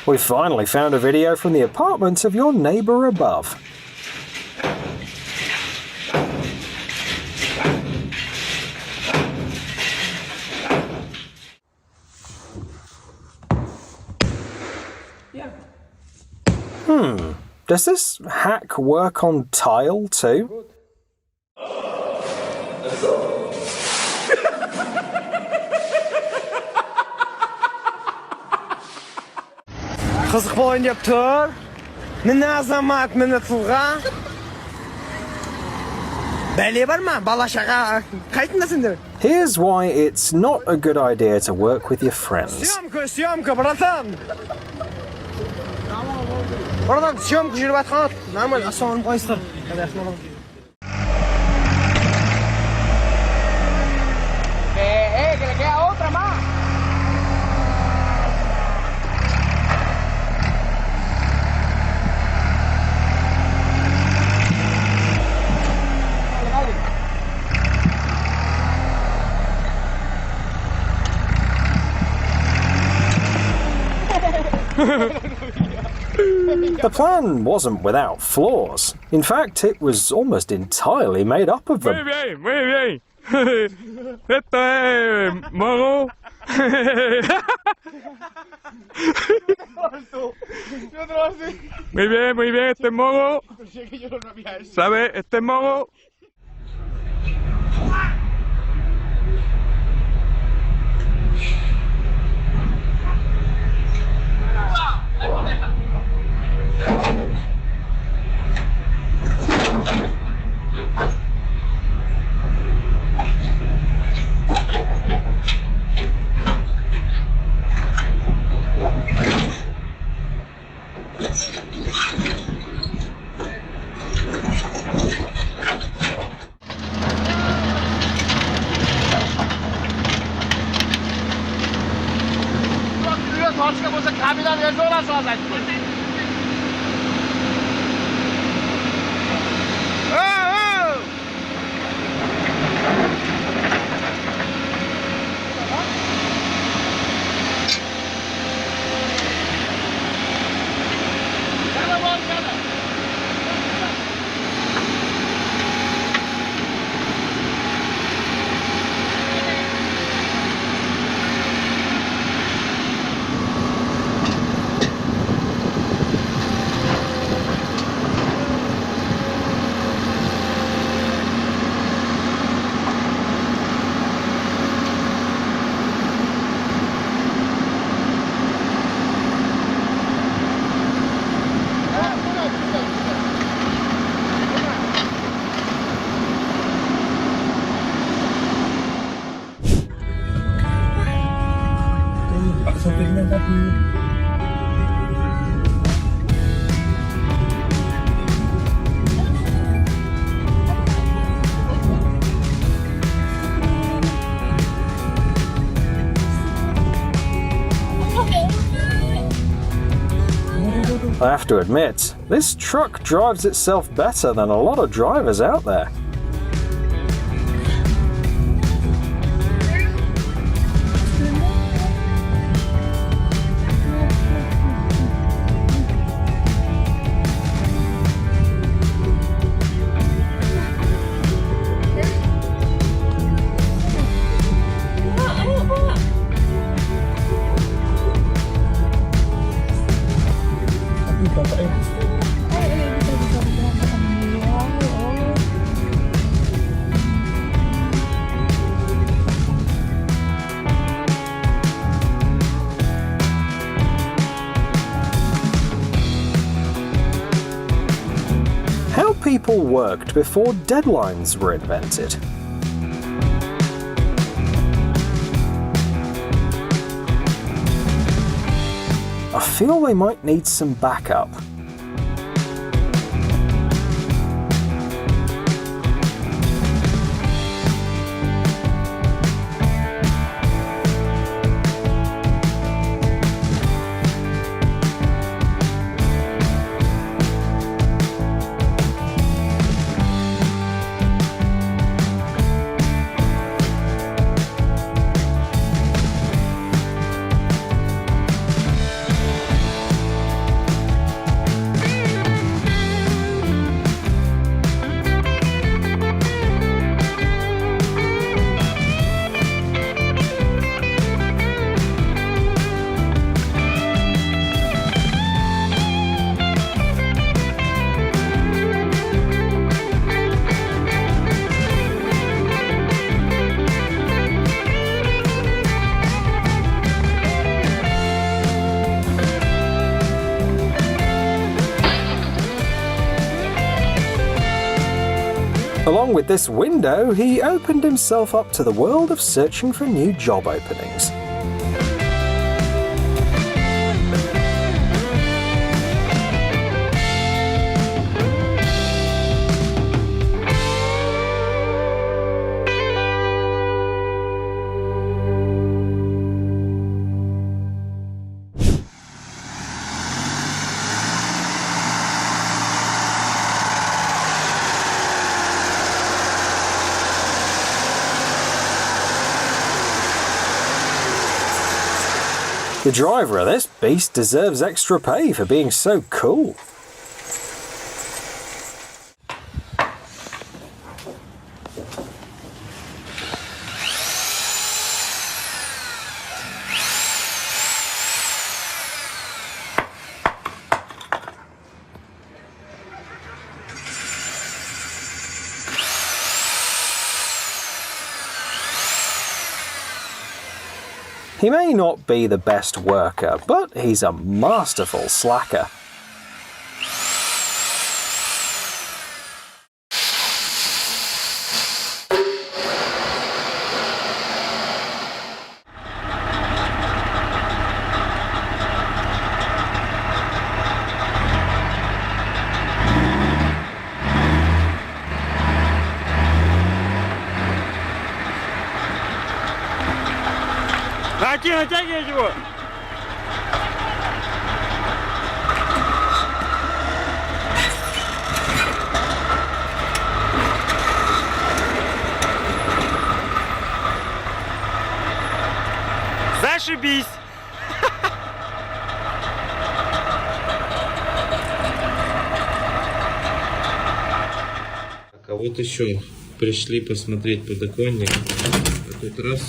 We finally found a video from the apartment of your neighbour above. Does this hack work on tile too? Kızık boyun tur. Ne azamat meni tulga. Beli barma balaşaga. Qaytmasındır. Here's why it's not a good idea to work with your friends. Съемка, братан. Братан, съемка жүріп нормально, ассалам қойсыр. Que le queda otra más. The plan wasn't without flaws. In fact, it was almost entirely made up of them. Muy bien. Esto es mago. Muy bien, este es modo. ¿Sabes? Este es modo. I have to admit, this truck drives itself better than a lot of drivers out there. How people worked before deadlines were invented. I feel they might need some backup. Along with this window, he opened himself up to the world of searching for new job openings. The driver of this beast deserves extra pay for being so cool. He may not be the best worker, but he's a masterful slacker. Натягивай его! Зашибись! А вот еще пришли посмотреть подоконник. А тут раз.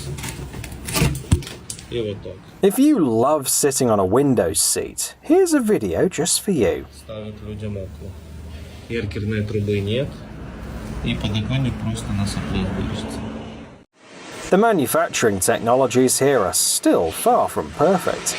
И вот так. If you love sitting on a window seat, here's a video just for you. Ставят людям окна. Эркерной трубы нет. И подоконник просто на соплях держится. The manufacturing technologies here are still far from perfect.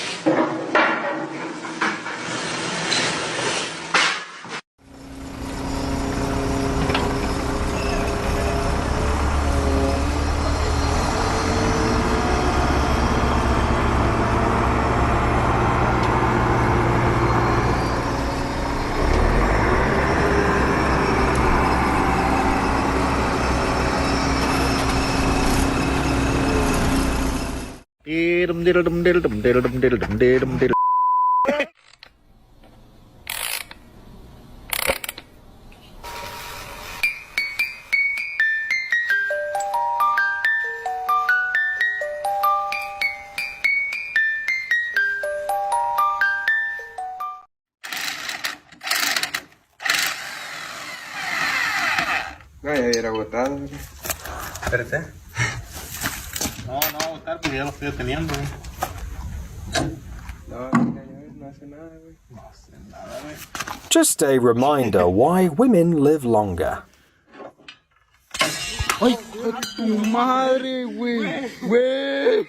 No, ya hubiera agotado. Espérate. No, agotar porque ya lo estoy deteniendo. No hace nada, güey. No hace nada, güey. Just a reminder why women live longer. ¡Ay, tu madre, güey! ¡Güey!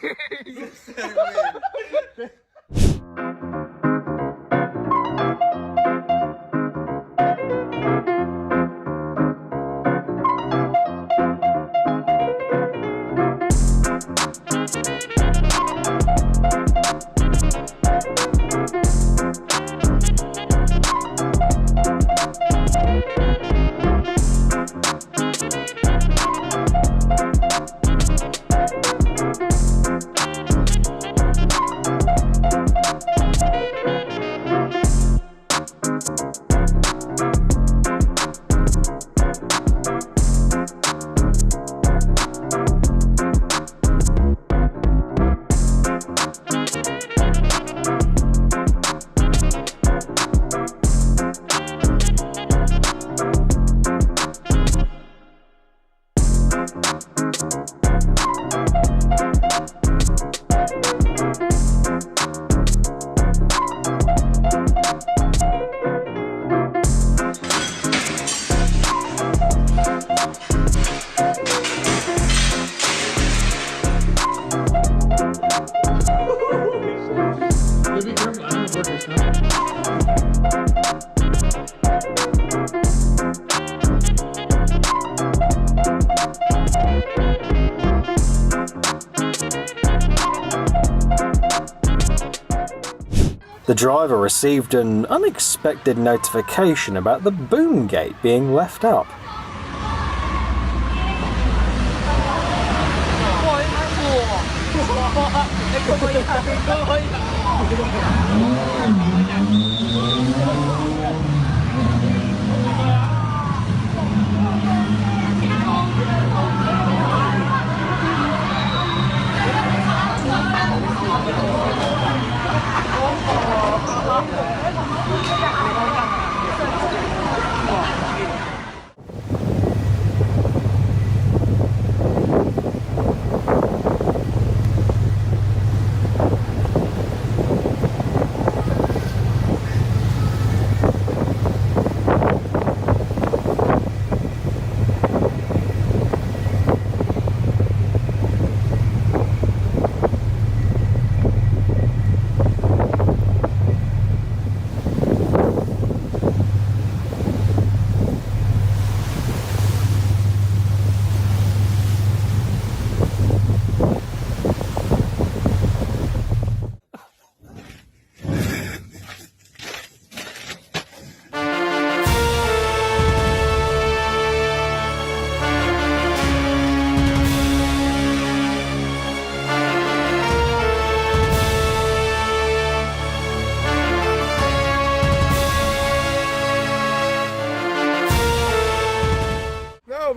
The driver received an unexpected notification about the boom gate being left up.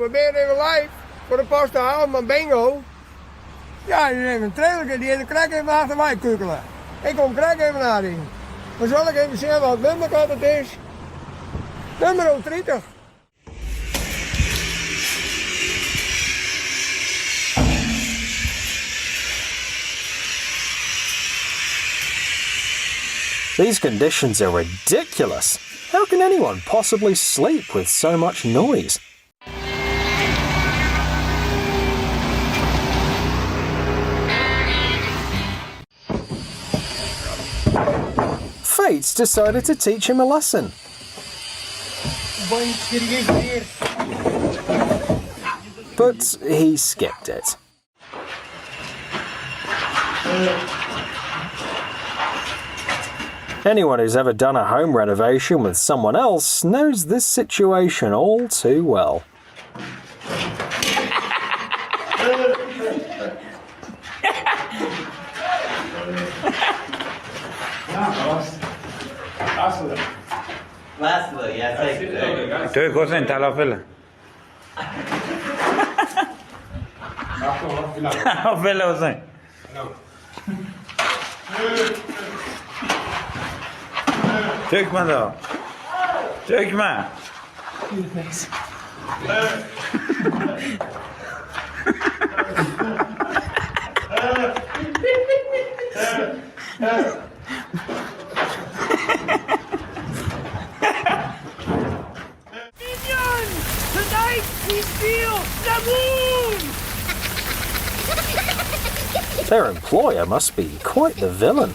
proberen even live voor de post te halen, maar bingo. Ja, die heeft een trailer, die heeft een krek even achter mij kukkelen. Ik kom krek even naar die. Maar zal ik even zien wat nummer het is? Nummer 30. These conditions are ridiculous. How can anyone possibly sleep with so much noise? Fate's decided to teach him a lesson. But he skipped it. Anyone who's ever done a home renovation with someone else knows this situation all too well. Töö kosen täällä on vielä. On vielä osain. Çökme daha. Çökme. Tonight we steal the moon! Their employer must be quite the villain.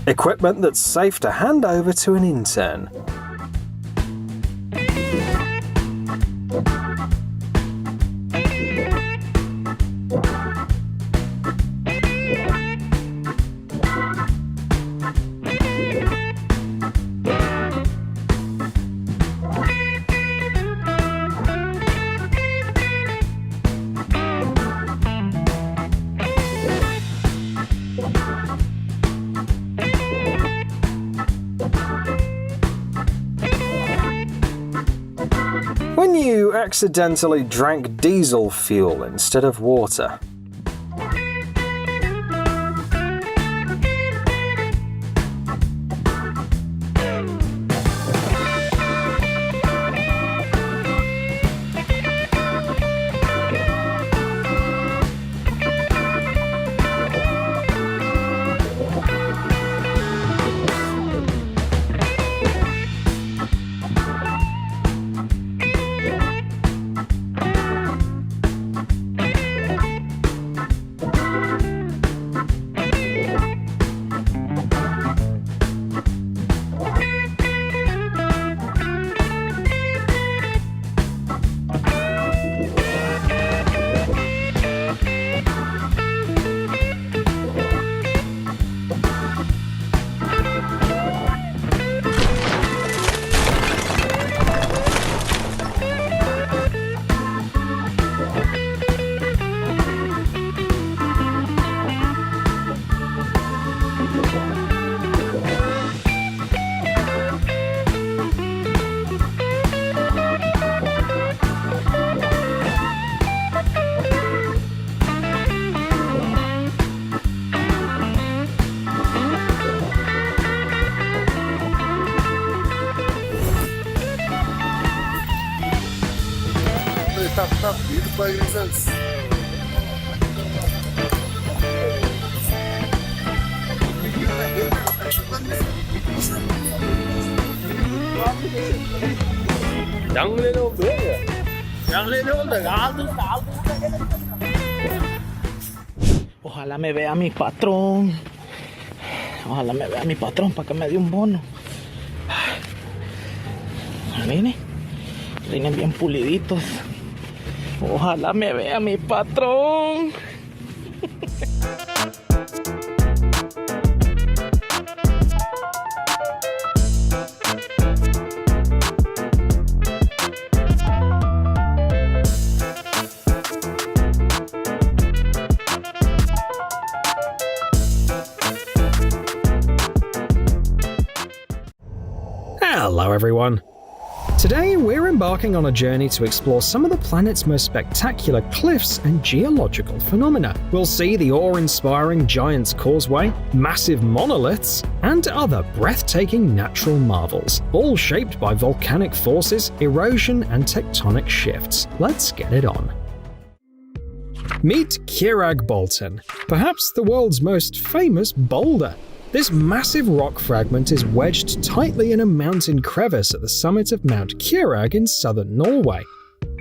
Equipment that's safe to hand over to an intern. When you accidentally drank diesel fuel instead of water. Tap, itu paling results. Jangan leno bega. Jangan leno aldo. Ojalá me vea mi patrón. Ojalá me vea mi patrón para que me dé un bono. Vienen bien puliditos. Ojalá me vea mi patrón. Hello everyone! Today we're embarking on a journey to explore some of the planet's most spectacular cliffs and geological phenomena. We'll see the awe-inspiring Giant's Causeway, massive monoliths, and other breathtaking natural marvels, all shaped by volcanic forces, erosion, and tectonic shifts. Let's get it on. Meet Keurig Bolton, perhaps the world's most famous boulder. This massive rock fragment is wedged tightly in a mountain crevice at the summit of Mount Keurig in southern Norway.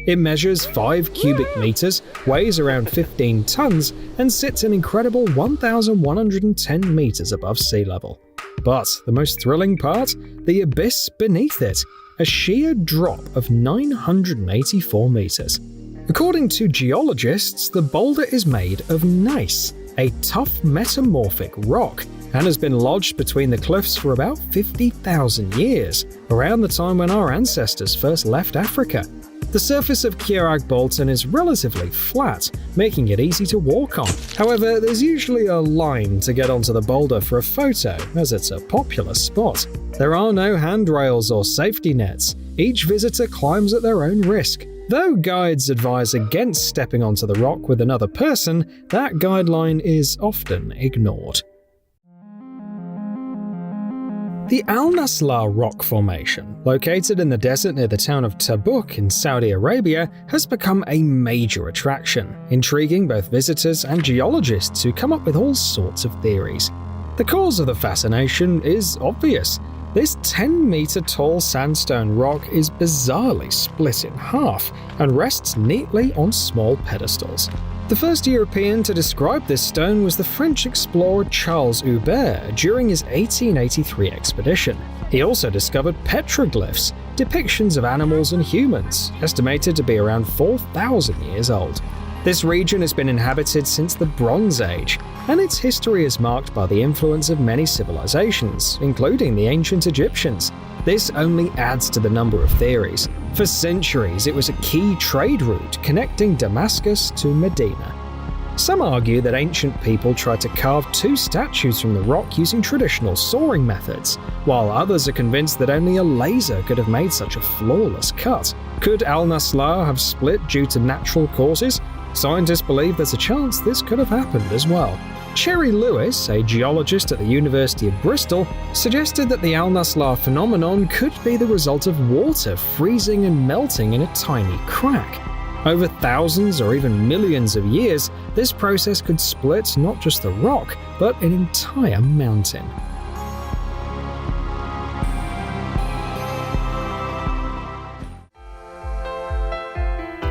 It measures 5 cubic meters, weighs around 15 tons, and sits an incredible 1,110 meters above sea level. But the most thrilling part? The abyss beneath it, a sheer drop of 984 meters. According to geologists, the boulder is made of gneiss, a tough metamorphic rock, and has been lodged between the cliffs for about 50,000 years, around the time when our ancestors first left Africa. The surface of Keurig Bolton is relatively flat, making it easy to walk on. However, there's usually a line to get onto the boulder for a photo, as it's a popular spot. There are no handrails or safety nets. Each visitor climbs at their own risk. Though guides advise against stepping onto the rock with another person, that guideline is often ignored. The Al Naslar Rock Formation, located in the desert near the town of Tabuk in Saudi Arabia, has become a major attraction, intriguing both visitors and geologists who come up with all sorts of theories. The cause of the fascination is obvious. This 10-meter tall sandstone rock is bizarrely split in half and rests neatly on small pedestals. The first European to describe this stone was the French explorer Charles Hubert during his 1883 expedition. He also discovered petroglyphs, depictions of animals and humans, estimated to be around 4,000 years old. This region has been inhabited since the Bronze Age, and its history is marked by the influence of many civilizations, including the ancient Egyptians. This only adds to the number of theories. For centuries, it was a key trade route connecting Damascus to Medina. Some argue that ancient people tried to carve 2 statues from the rock using traditional sawing methods, while others are convinced that only a laser could have made such a flawless cut. Could Al Naslar have split due to natural causes? Scientists believe there's a chance this could have happened as well. Cherry Lewis, a geologist at the University of Bristol, suggested that the Al Naslar phenomenon could be the result of water freezing and melting in a tiny crack. Over thousands or even millions of years, this process could split not just the rock, but an entire mountain.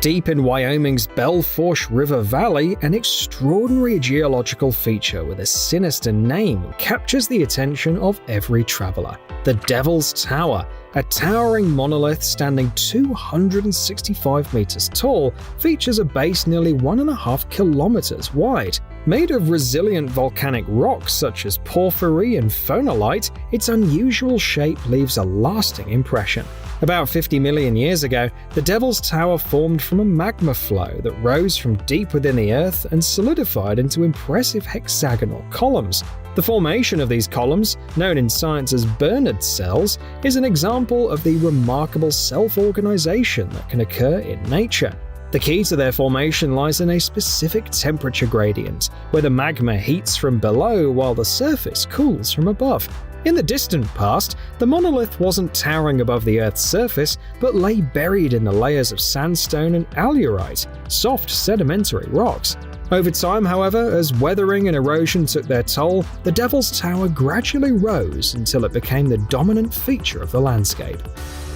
Deep in Wyoming's Belfourche River Valley, an extraordinary geological feature with a sinister name captures the attention of every traveler. The Devil's Tower, a towering monolith standing 265 meters tall, features a base nearly 1.5 kilometers wide. Made of resilient volcanic rocks such as porphyry and phonolite, its unusual shape leaves a lasting impression. About 50 million years ago, the Devil's Tower formed from a magma flow that rose from deep within the Earth and solidified into impressive hexagonal columns. The formation of these columns, known in science as Bernard cells, is an example of the remarkable self-organization that can occur in nature. The key to their formation lies in a specific temperature gradient, where the magma heats from below while the surface cools from above. In the distant past, the monolith wasn't towering above the Earth's surface, but lay buried in the layers of sandstone and alurite, soft sedimentary rocks. Over time, however, as weathering and erosion took their toll, the Devil's Tower gradually rose until it became the dominant feature of the landscape.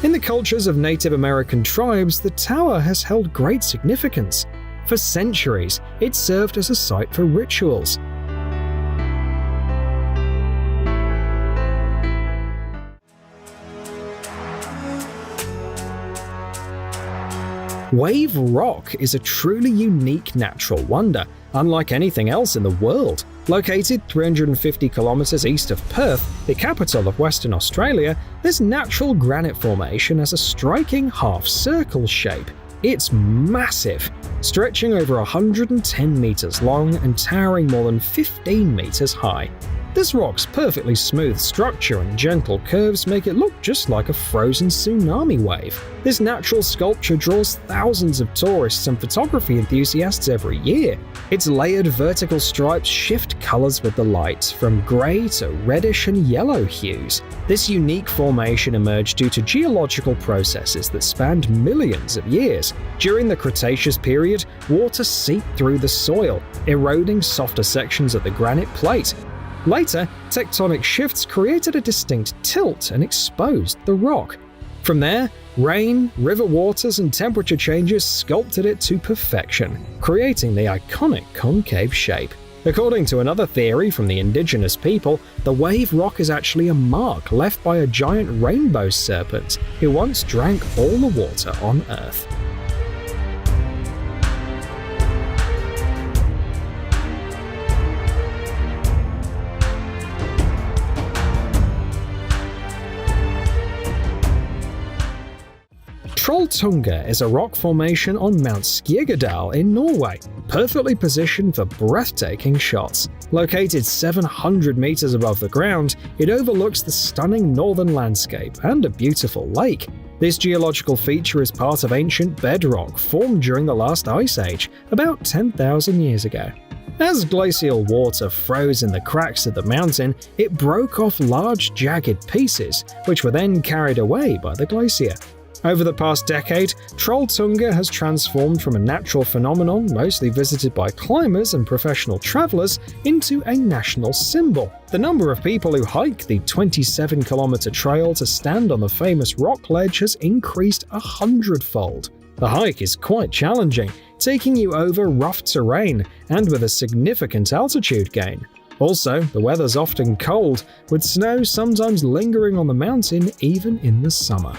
In the cultures of Native American tribes, the tower has held great significance. For centuries, it served as a site for rituals. Wave Rock is a truly unique natural wonder, unlike anything else in the world. Located 350 kilometers east of Perth, the capital of Western Australia, this natural granite formation has a striking half-circle shape. It's massive, stretching over 110 meters long and towering more than 15 meters high. The This rock's perfectly smooth structure and gentle curves make it look just like a frozen tsunami wave. This natural sculpture draws thousands of tourists and photography enthusiasts every year. Its layered vertical stripes shift colors with the light, from gray to reddish and yellow hues. This unique formation emerged due to geological processes that spanned millions of years. During the Cretaceous period, water seeped through the soil, eroding softer sections of the granite plate. Later, tectonic shifts created a distinct tilt and exposed the rock. From there, rain, river waters, and temperature changes sculpted it to perfection, creating the iconic concave shape. According to another theory from the indigenous people, the wave rock is actually a mark left by a giant rainbow serpent who once drank all the water on Earth. Trolltunga is a rock formation on Mount Skjegedal in Norway, perfectly positioned for breathtaking shots. Located 700 meters above the ground, it overlooks the stunning northern landscape and a beautiful lake. This geological feature is part of ancient bedrock formed during the last ice age, about 10,000 years ago. As glacial water froze in the cracks of the mountain, it broke off large jagged pieces, which were then carried away by the glacier. Over the past decade, Trolltunga has transformed from a natural phenomenon mostly visited by climbers and professional travelers into a national symbol. The number of people who hike the 27-kilometer trail to stand on the famous rock ledge has increased 100-fold. The hike is quite challenging, taking you over rough terrain and with a significant altitude gain. Also, the weather's often cold, with snow sometimes lingering on the mountain even in the summer.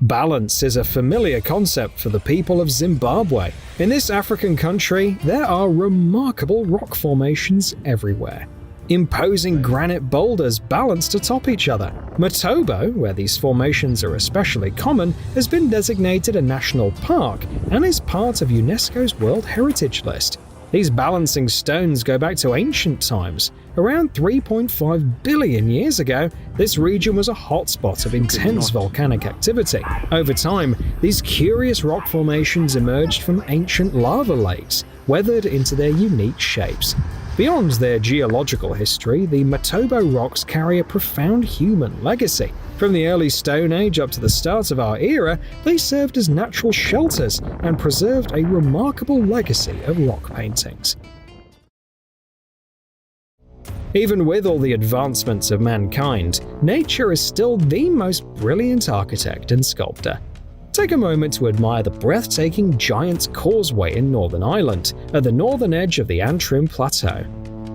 Balance is a familiar concept for the people of Zimbabwe. In this African country, there are remarkable rock formations everywhere. Imposing granite boulders balanced atop each other. Matobo, where these formations are especially common, has been designated a national park and is part of UNESCO's World Heritage List. These balancing stones go back to ancient times. Around 3.5 billion years ago, this region was a hotspot of intense volcanic activity. Over time, these curious rock formations emerged from ancient lava lakes, weathered into their unique shapes. Beyond their geological history, the Matobo rocks carry a profound human legacy. From the early Stone Age up to the start of our era, they served as natural shelters and preserved a remarkable legacy of rock paintings. Even with all the advancements of mankind, nature is still the most brilliant architect and sculptor. Take a moment to admire the breathtaking Giant's Causeway in Northern Ireland, at the northern edge of the Antrim Plateau.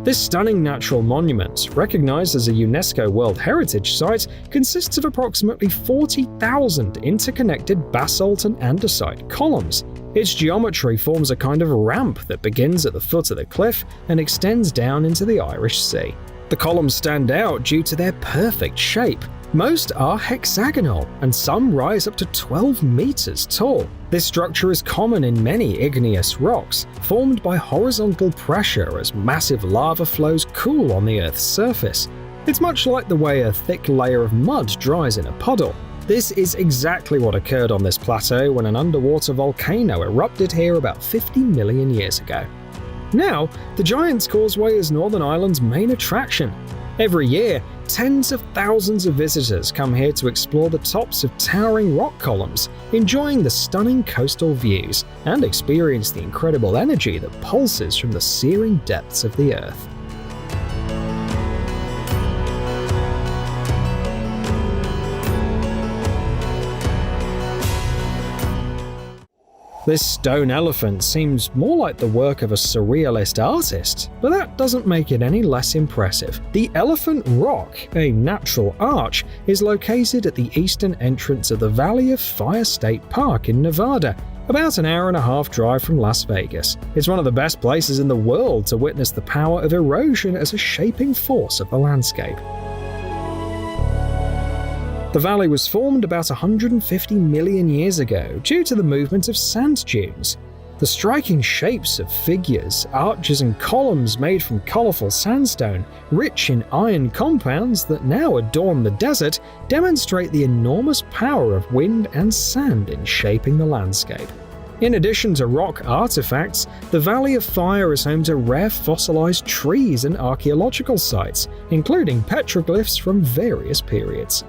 This stunning natural monument, recognized as a UNESCO World Heritage Site, consists of approximately 40,000 interconnected basalt and andesite columns. Its geometry forms a kind of ramp that begins at the foot of the cliff and extends down into the Irish Sea. The columns stand out due to their perfect shape. Most are hexagonal, and some rise up to 12 meters tall. This structure is common in many igneous rocks, formed by horizontal pressure as massive lava flows cool on the Earth's surface. It's much like the way a thick layer of mud dries in a puddle. This is exactly what occurred on this plateau when an underwater volcano erupted here about 50 million years ago. Now, the Giant's Causeway is Northern Ireland's main attraction. Every year, tens of thousands of visitors come here to explore the tops of towering rock columns, enjoying the stunning coastal views, and experience the incredible energy that pulses from the searing depths of the Earth. This stone elephant seems more like the work of a surrealist artist, but that doesn't make it any less impressive. The Elephant Rock, a natural arch, is located at the eastern entrance of the Valley of Fire State Park in Nevada, about an hour-and-a-half drive from Las Vegas. It's one of the best places in the world to witness the power of erosion as a shaping force of the landscape. The valley was formed about 150 million years ago due to the movement of sand dunes. The striking shapes of figures, arches and columns made from colourful sandstone, rich in iron compounds that now adorn the desert, demonstrate the enormous power of wind and sand in shaping the landscape. In addition to rock artifacts, the Valley of Fire is home to rare fossilized trees and archaeological sites, including petroglyphs from various periods.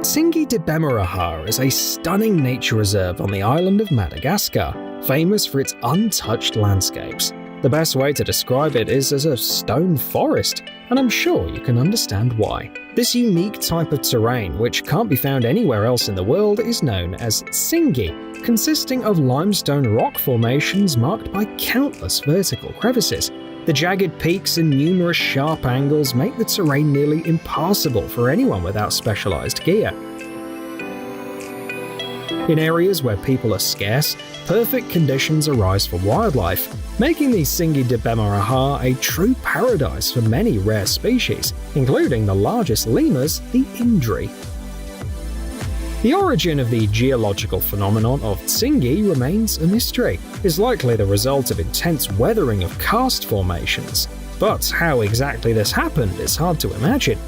Tsingy de Bemaraha is a stunning nature reserve on the island of Madagascar, famous for its untouched landscapes. The best way to describe it is as a stone forest, and I'm sure you can understand why. This unique type of terrain, which can't be found anywhere else in the world, is known as Tsingy, consisting of limestone rock formations marked by countless vertical crevices. The jagged peaks and numerous sharp angles make the terrain nearly impassable for anyone without specialized gear. In areas where people are scarce, perfect conditions arise for wildlife, making the Tsingy de Bemaraha a true paradise for many rare species, including the largest lemurs, the Indri. The origin of the geological phenomenon of Tsingy remains a mystery. It's likely the result of intense weathering of karst formations, but how exactly this happened is hard to imagine.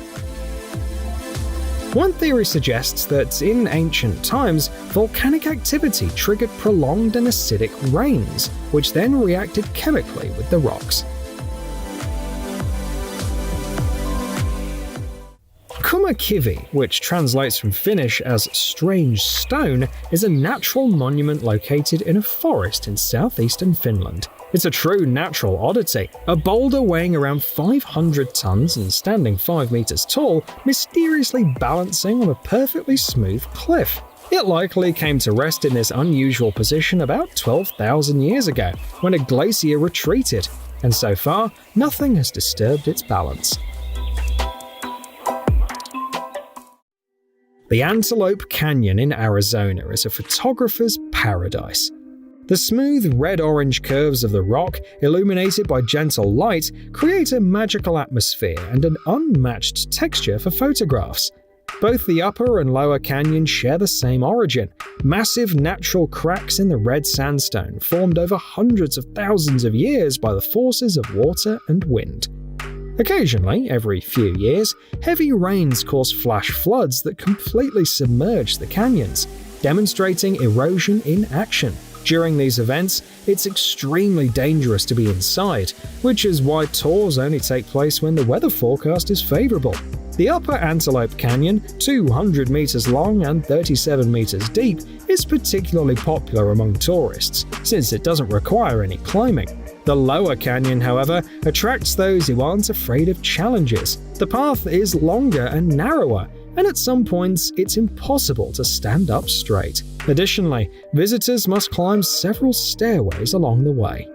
One theory suggests that in ancient times, volcanic activity triggered prolonged and acidic rains, which then reacted chemically with the rocks. Kumakivi, which translates from Finnish as strange stone, is a natural monument located in a forest in southeastern Finland. It's a true natural oddity, a boulder weighing around 500 tons and standing 5 meters tall, mysteriously balancing on a perfectly smooth cliff. It likely came to rest in this unusual position about 12,000 years ago, when a glacier retreated, and so far, nothing has disturbed its balance. The Antelope Canyon in Arizona is a photographer's paradise. The smooth red-orange curves of the rock, illuminated by gentle light, create a magical atmosphere and an unmatched texture for photographs. Both the upper and lower canyon share the same origin, massive natural cracks in the red sandstone formed over hundreds of thousands of years by the forces of water and wind. Occasionally, every few years, heavy rains cause flash floods that completely submerge the canyons, demonstrating erosion in action. During these events, it's extremely dangerous to be inside, which is why tours only take place when the weather forecast is favorable. The Upper Antelope Canyon, 200 meters long and 37 meters deep, is particularly popular among tourists, since it doesn't require any climbing. The Lower Canyon, however, attracts those who aren't afraid of challenges. The path is longer and narrower, and at some points it's impossible to stand up straight. Additionally, visitors must climb several stairways along the way.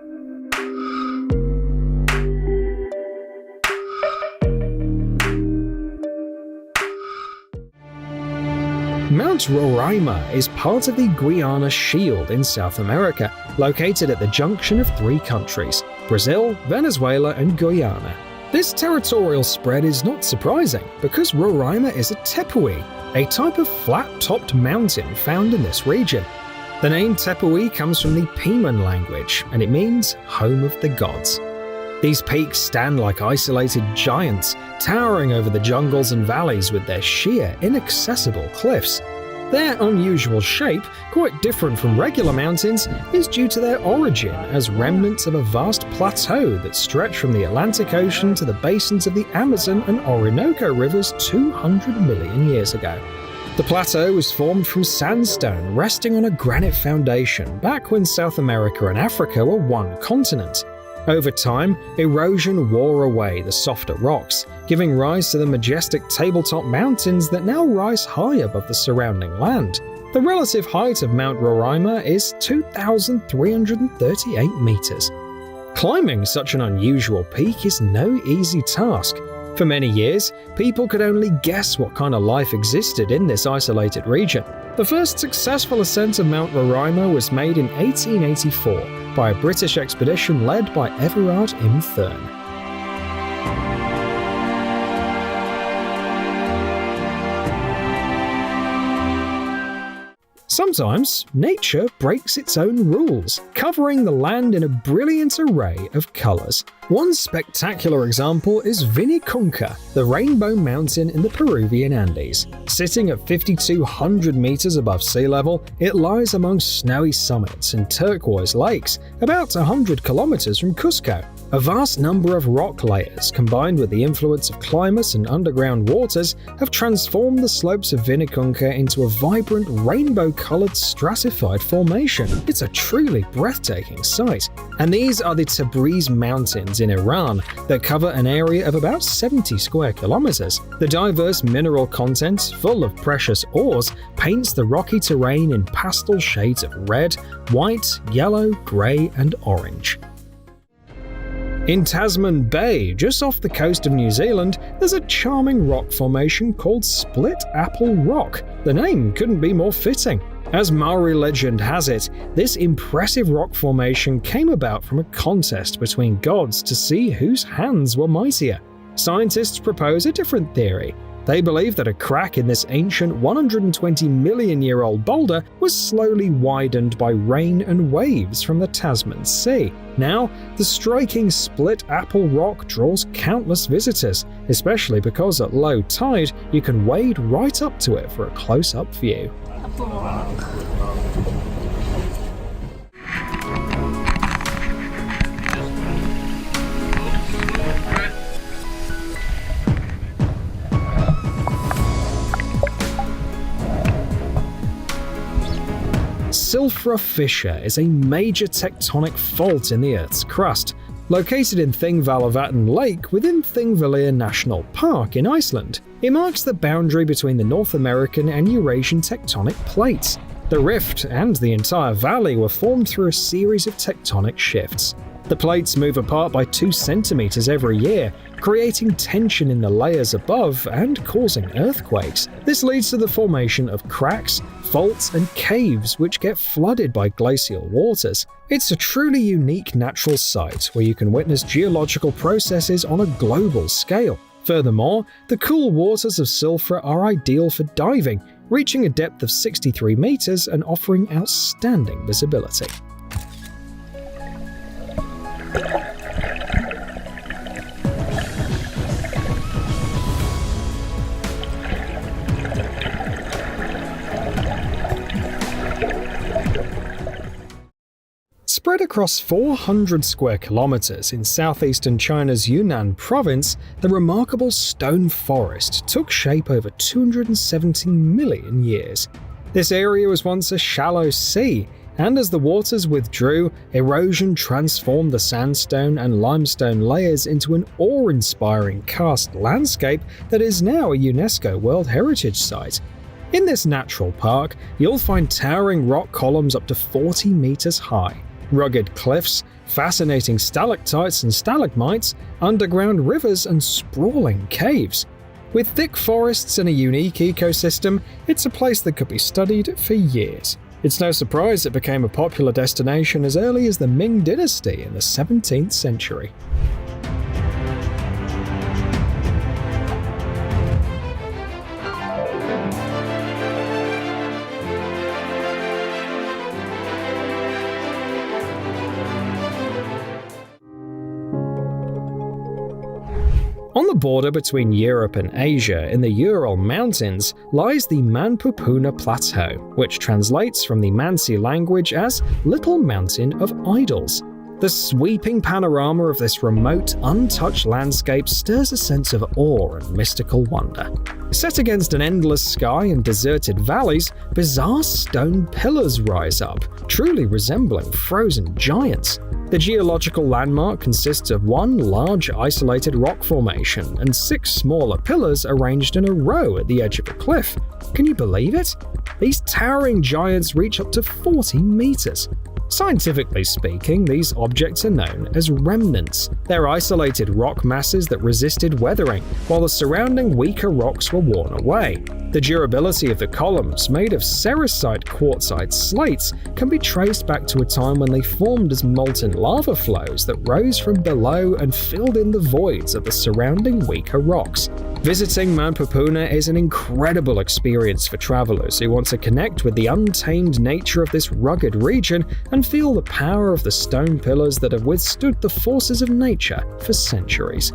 Mount Roraima is part of the Guiana Shield in South America, located at the junction of 3 countries, Brazil, Venezuela, and Guyana. This territorial spread is not surprising, because Roraima is a tepui, a type of flat-topped mountain found in this region. The name Tepui comes from the Piman language, and it means home of the gods. These peaks stand like isolated giants, towering over the jungles and valleys with their sheer, inaccessible cliffs. Their unusual shape, quite different from regular mountains, is due to their origin as remnants of a vast plateau that stretch from the Atlantic Ocean to the basins of the Amazon and Orinoco rivers 200 million years ago. The plateau was formed from sandstone resting on a granite foundation back when South America and Africa were one continent. Over time, erosion wore away the softer rocks, giving rise to the majestic tabletop mountains that now rise high above the surrounding land. The relative height of Mount Roraima is 2,338 meters. Climbing such an unusual peak is no easy task. For many years, people could only guess what kind of life existed in this isolated region. The first successful ascent of Mount Roraima was made in 1884 by a British expedition led by Everard M. Thurn. Sometimes, nature breaks its own rules, covering the land in a brilliant array of colors. One spectacular example is Vinicunca, the Rainbow Mountain in the Peruvian Andes. Sitting at 5,200 meters above sea level, it lies among snowy summits and turquoise lakes, about 100 kilometers from Cusco. A vast number of rock layers, combined with the influence of climate and underground waters, have transformed the slopes of Vinicunca into a vibrant rainbow-colored stratified formation. It's a truly breathtaking sight. And these are the Tabriz Mountains in Iran that cover an area of about 70 square kilometers. The diverse mineral content, full of precious ores, paints the rocky terrain in pastel shades of red, white, yellow, grey, and orange. In Tasman Bay, just off the coast of New Zealand, there's a charming rock formation called Split Apple Rock. The name couldn't be more fitting. As Maori legend has it, this impressive rock formation came about from a contest between gods to see whose hands were mightier. Scientists propose a different theory. They believe that a crack in this ancient 120-million-year-old boulder was slowly widened by rain and waves from the Tasman Sea. Now, the striking Split Apple Rock draws countless visitors, especially because at low tide you can wade right up to it for a close-up view. Silfra Fissure is a major tectonic fault in the Earth's crust, located in Thingvallavatn Lake within Thingvellir National Park in Iceland. It marks the boundary between the North American and Eurasian tectonic plates. The rift and the entire valley were formed through a series of tectonic shifts. The plates move apart by 2 centimeters every year, creating tension in the layers above and causing earthquakes. This leads to the formation of cracks, faults, and caves which get flooded by glacial waters. It's a truly unique natural site where you can witness geological processes on a global scale. Furthermore, the cool waters of Silfra are ideal for diving, reaching a depth of 63 meters and offering outstanding visibility. Spread across 400 square kilometers in southeastern China's Yunnan province, the remarkable stone forest took shape over 270 million years. This area was once a shallow sea, and as the waters withdrew, erosion transformed the sandstone and limestone layers into an awe-inspiring karst landscape that is now a UNESCO World Heritage Site. In this natural park, you'll find towering rock columns up to 40 meters high, rugged cliffs, fascinating stalactites and stalagmites, underground rivers, and sprawling caves. With thick forests and a unique ecosystem, it's a place that could be studied for years. It's no surprise it became a popular destination as early as the Ming Dynasty in the 17th century. On the border between Europe and Asia in the Ural Mountains lies the Manpupuna Plateau, which translates from the Mansi language as Little Mountain of Idols. The sweeping panorama of this remote, untouched landscape stirs a sense of awe and mystical wonder. Set against an endless sky and deserted valleys, bizarre stone pillars rise up, truly resembling frozen giants. The geological landmark consists of one large isolated rock formation and 6 smaller pillars arranged in a row at the edge of a cliff. Can you believe it? These towering giants reach up to 40 meters. Scientifically speaking, these objects are known as remnants. They're isolated rock masses that resisted weathering, while the surrounding weaker rocks were worn away. The durability of the columns, made of sericite quartzite slates, can be traced back to a time when they formed as molten lava flows that rose from below and filled in the voids of the surrounding weaker rocks. Visiting Mount Pupuna is an incredible experience for travelers who want to connect with the untamed nature of this rugged region and feel the power of the stone pillars that have withstood the forces of nature for centuries.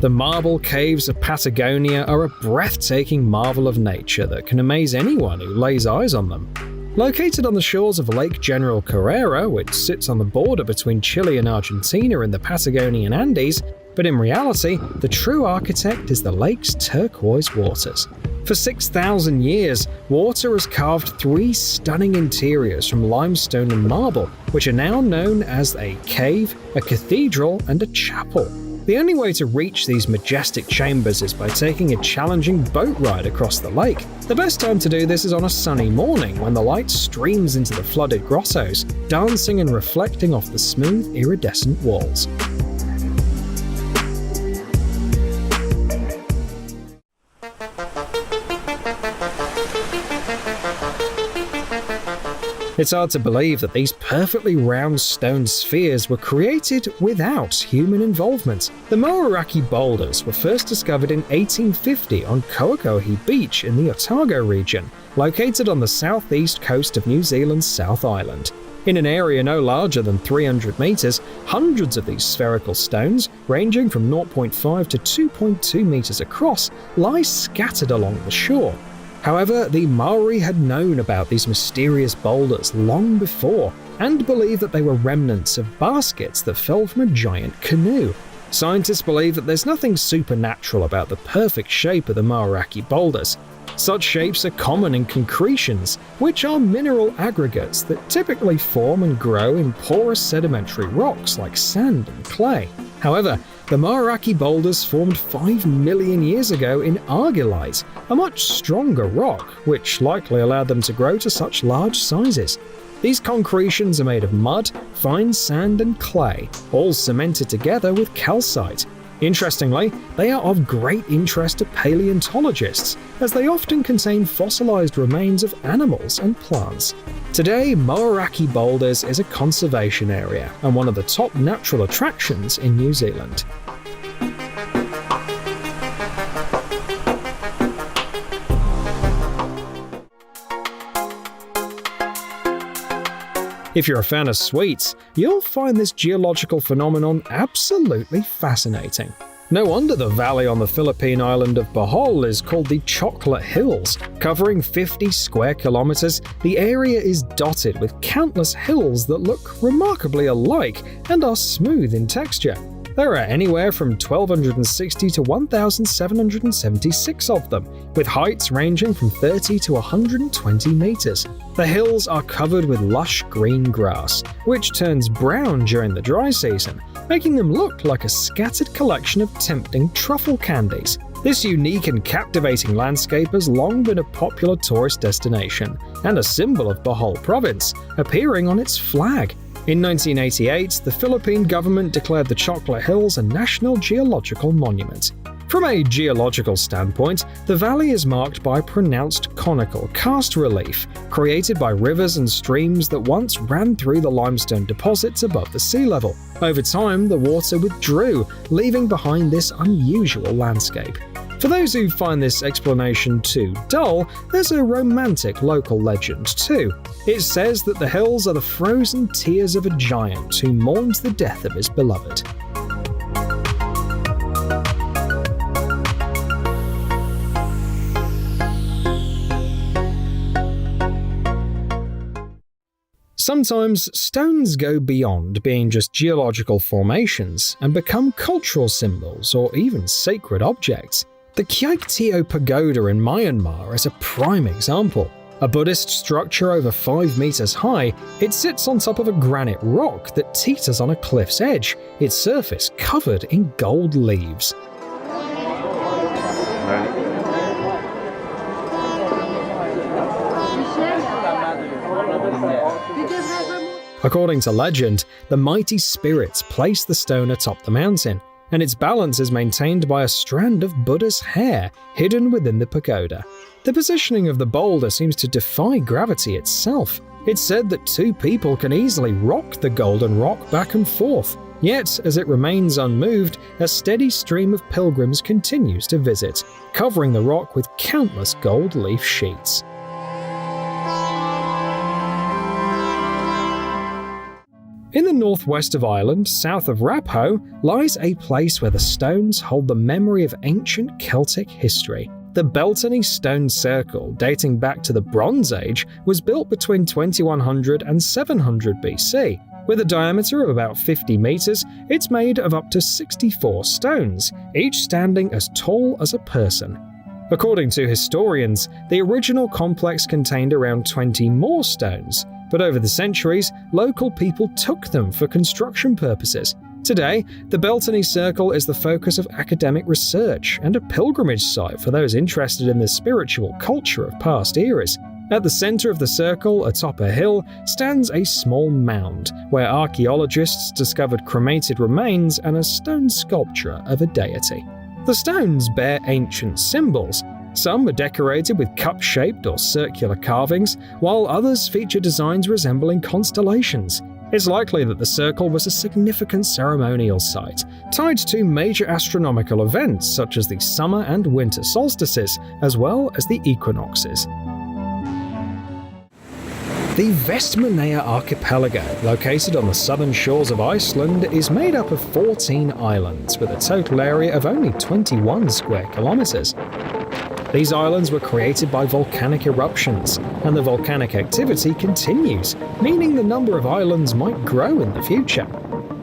The marble caves of Patagonia are a breathtaking marvel of nature that can amaze anyone who lays eyes on them. Located on the shores of Lake General Carrera, which sits on the border between Chile and Argentina in the Patagonian Andes, but in reality, the true architect is the lake's turquoise waters. For 6,000 years, water has carved 3 stunning interiors from limestone and marble, which are now known as a cave, a cathedral, and a chapel. The only way to reach these majestic chambers is by taking a challenging boat ride across the lake. The best time to do this is on a sunny morning when the light streams into the flooded grottos, dancing and reflecting off the smooth, iridescent walls. It's hard to believe that these perfectly round stone spheres were created without human involvement. The Moeraki boulders were first discovered in 1850 on Koakohi Beach in the Otago region, located on the southeast coast of New Zealand's South Island. In an area no larger than 300 meters, hundreds of these spherical stones, ranging from 0.5 to 2.2 meters across, lie scattered along the shore. However, the Maori had known about these mysterious boulders long before, and believed that they were remnants of baskets that fell from a giant canoe. Scientists believe that there's nothing supernatural about the perfect shape of the Moeraki boulders. Such shapes are common in concretions, which are mineral aggregates that typically form and grow in porous sedimentary rocks like sand and clay. However, the Moeraki boulders formed 5 million years ago in argillite, a much stronger rock, which likely allowed them to grow to such large sizes. These concretions are made of mud, fine sand and clay, all cemented together with calcite. Interestingly, they are of great interest to paleontologists, as they often contain fossilized remains of animals and plants. Today, Moeraki Boulders is a conservation area and one of the top natural attractions in New Zealand. If you're a fan of sweets, you'll find this geological phenomenon absolutely fascinating. No wonder the valley on the Philippine island of Bohol is called the Chocolate Hills. Covering 50 square kilometers, the area is dotted with countless hills that look remarkably alike and are smooth in texture. There are anywhere from 1,260 to 1,776 of them, with heights ranging from 30 to 120 meters. The hills are covered with lush green grass, which turns brown during the dry season, making them look like a scattered collection of tempting truffle candies. This unique and captivating landscape has long been a popular tourist destination and a symbol of Bohol province, appearing on its flag. In 1988, the Philippine government declared the Chocolate Hills a National Geological Monument. From a geological standpoint, the valley is marked by pronounced conical karst relief, created by rivers and streams that once ran through the limestone deposits above the sea level. Over time, the water withdrew, leaving behind this unusual landscape. For those who find this explanation too dull, there's a romantic local legend too. It says that the hills are the frozen tears of a giant who mourns the death of his beloved. Sometimes, stones go beyond being just geological formations and become cultural symbols or even sacred objects. The Kyaiktiyo Pagoda in Myanmar is a prime example. A Buddhist structure over 5 meters high, it sits on top of a granite rock that teeters on a cliff's edge, its surface covered in gold leaves. According to legend, the mighty spirits placed the stone atop the mountain. and its balance is maintained by a strand of Buddha's hair hidden within the pagoda. The positioning of the boulder seems to defy gravity itself. It's said that two people can easily rock the golden rock back and forth. Yet, as it remains unmoved, a steady stream of pilgrims continues to visit, covering the rock with countless gold leaf sheets. In the northwest of Ireland, south of Raphoe, lies a place where the stones hold the memory of ancient Celtic history. The Beltany Stone Circle, dating back to the Bronze Age, was built between 2100 and 700 BC. With a diameter of about 50 meters, it's made of up to 64 stones, each standing as tall as a person. According to historians, the original complex contained around 20 more stones, but over the centuries, local people took them for construction purposes. Today, the Beltany Circle is the focus of academic research and a pilgrimage site for those interested in the spiritual culture of past eras. At the center of the circle, atop a hill, stands a small mound, where archaeologists discovered cremated remains and a stone sculpture of a deity. The stones bear ancient symbols. Some are decorated with cup-shaped or circular carvings, while others feature designs resembling constellations. It's likely that the circle was a significant ceremonial site, tied to major astronomical events such as the summer and winter solstices, as well as the equinoxes. The Vestmannaeyjar Archipelago, located on the southern shores of Iceland, is made up of 14 islands with a total area of only 21 square kilometers. These islands were created by volcanic eruptions, and the volcanic activity continues, meaning the number of islands might grow in the future.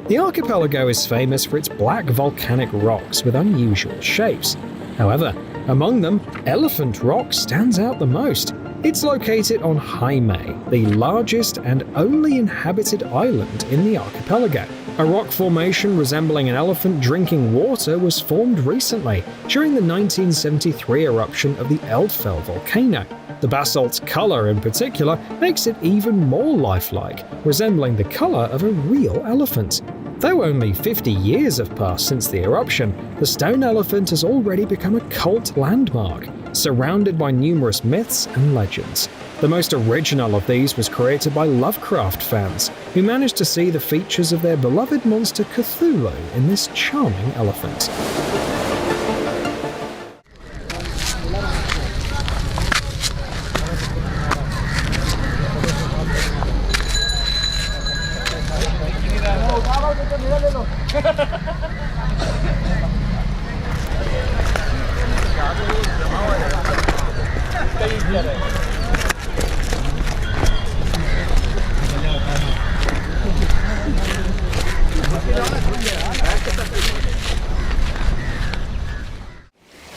The archipelago is famous for its black volcanic rocks with unusual shapes. However, among them, Elephant Rock stands out the most. It's located on Jaime, the largest and only inhabited island in the archipelago. A rock formation resembling an elephant drinking water was formed recently, during the 1973 eruption of the Eldfell volcano. The basalt's color in particular makes it even more lifelike, resembling the color of a real elephant. Though only 50 years have passed since the eruption, the stone elephant has already become a cult landmark, surrounded by numerous myths and legends. The most original of these was created by Lovecraft fans, who managed to see the features of their beloved monster Cthulhu in this charming elephant.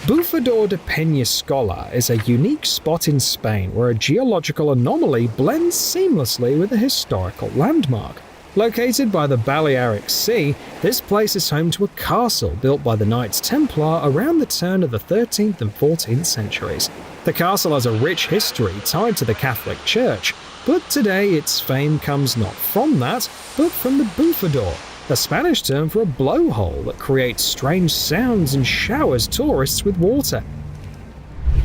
Bufador de Peñascola is a unique spot in Spain where a geological anomaly blends seamlessly with a historical landmark. Located by the Balearic Sea, this place is home to a castle built by the Knights Templar around the turn of the 13th and 14th centuries. The castle has a rich history tied to the Catholic Church, but today its fame comes not from that, but from the bufador, a Spanish term for a blowhole that creates strange sounds and showers tourists with water.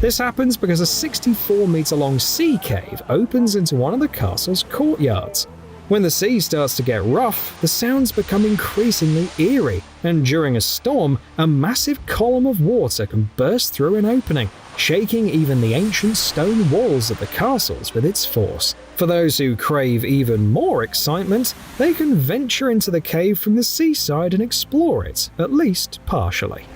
This happens because a 64-meter-long sea cave opens into one of the castle's courtyards. When the sea starts to get rough, the sounds become increasingly eerie, and during a storm, a massive column of water can burst through an opening, shaking even the ancient stone walls of the castles with its force. For those who crave even more excitement, they can venture into the cave from the seaside and explore it, at least partially.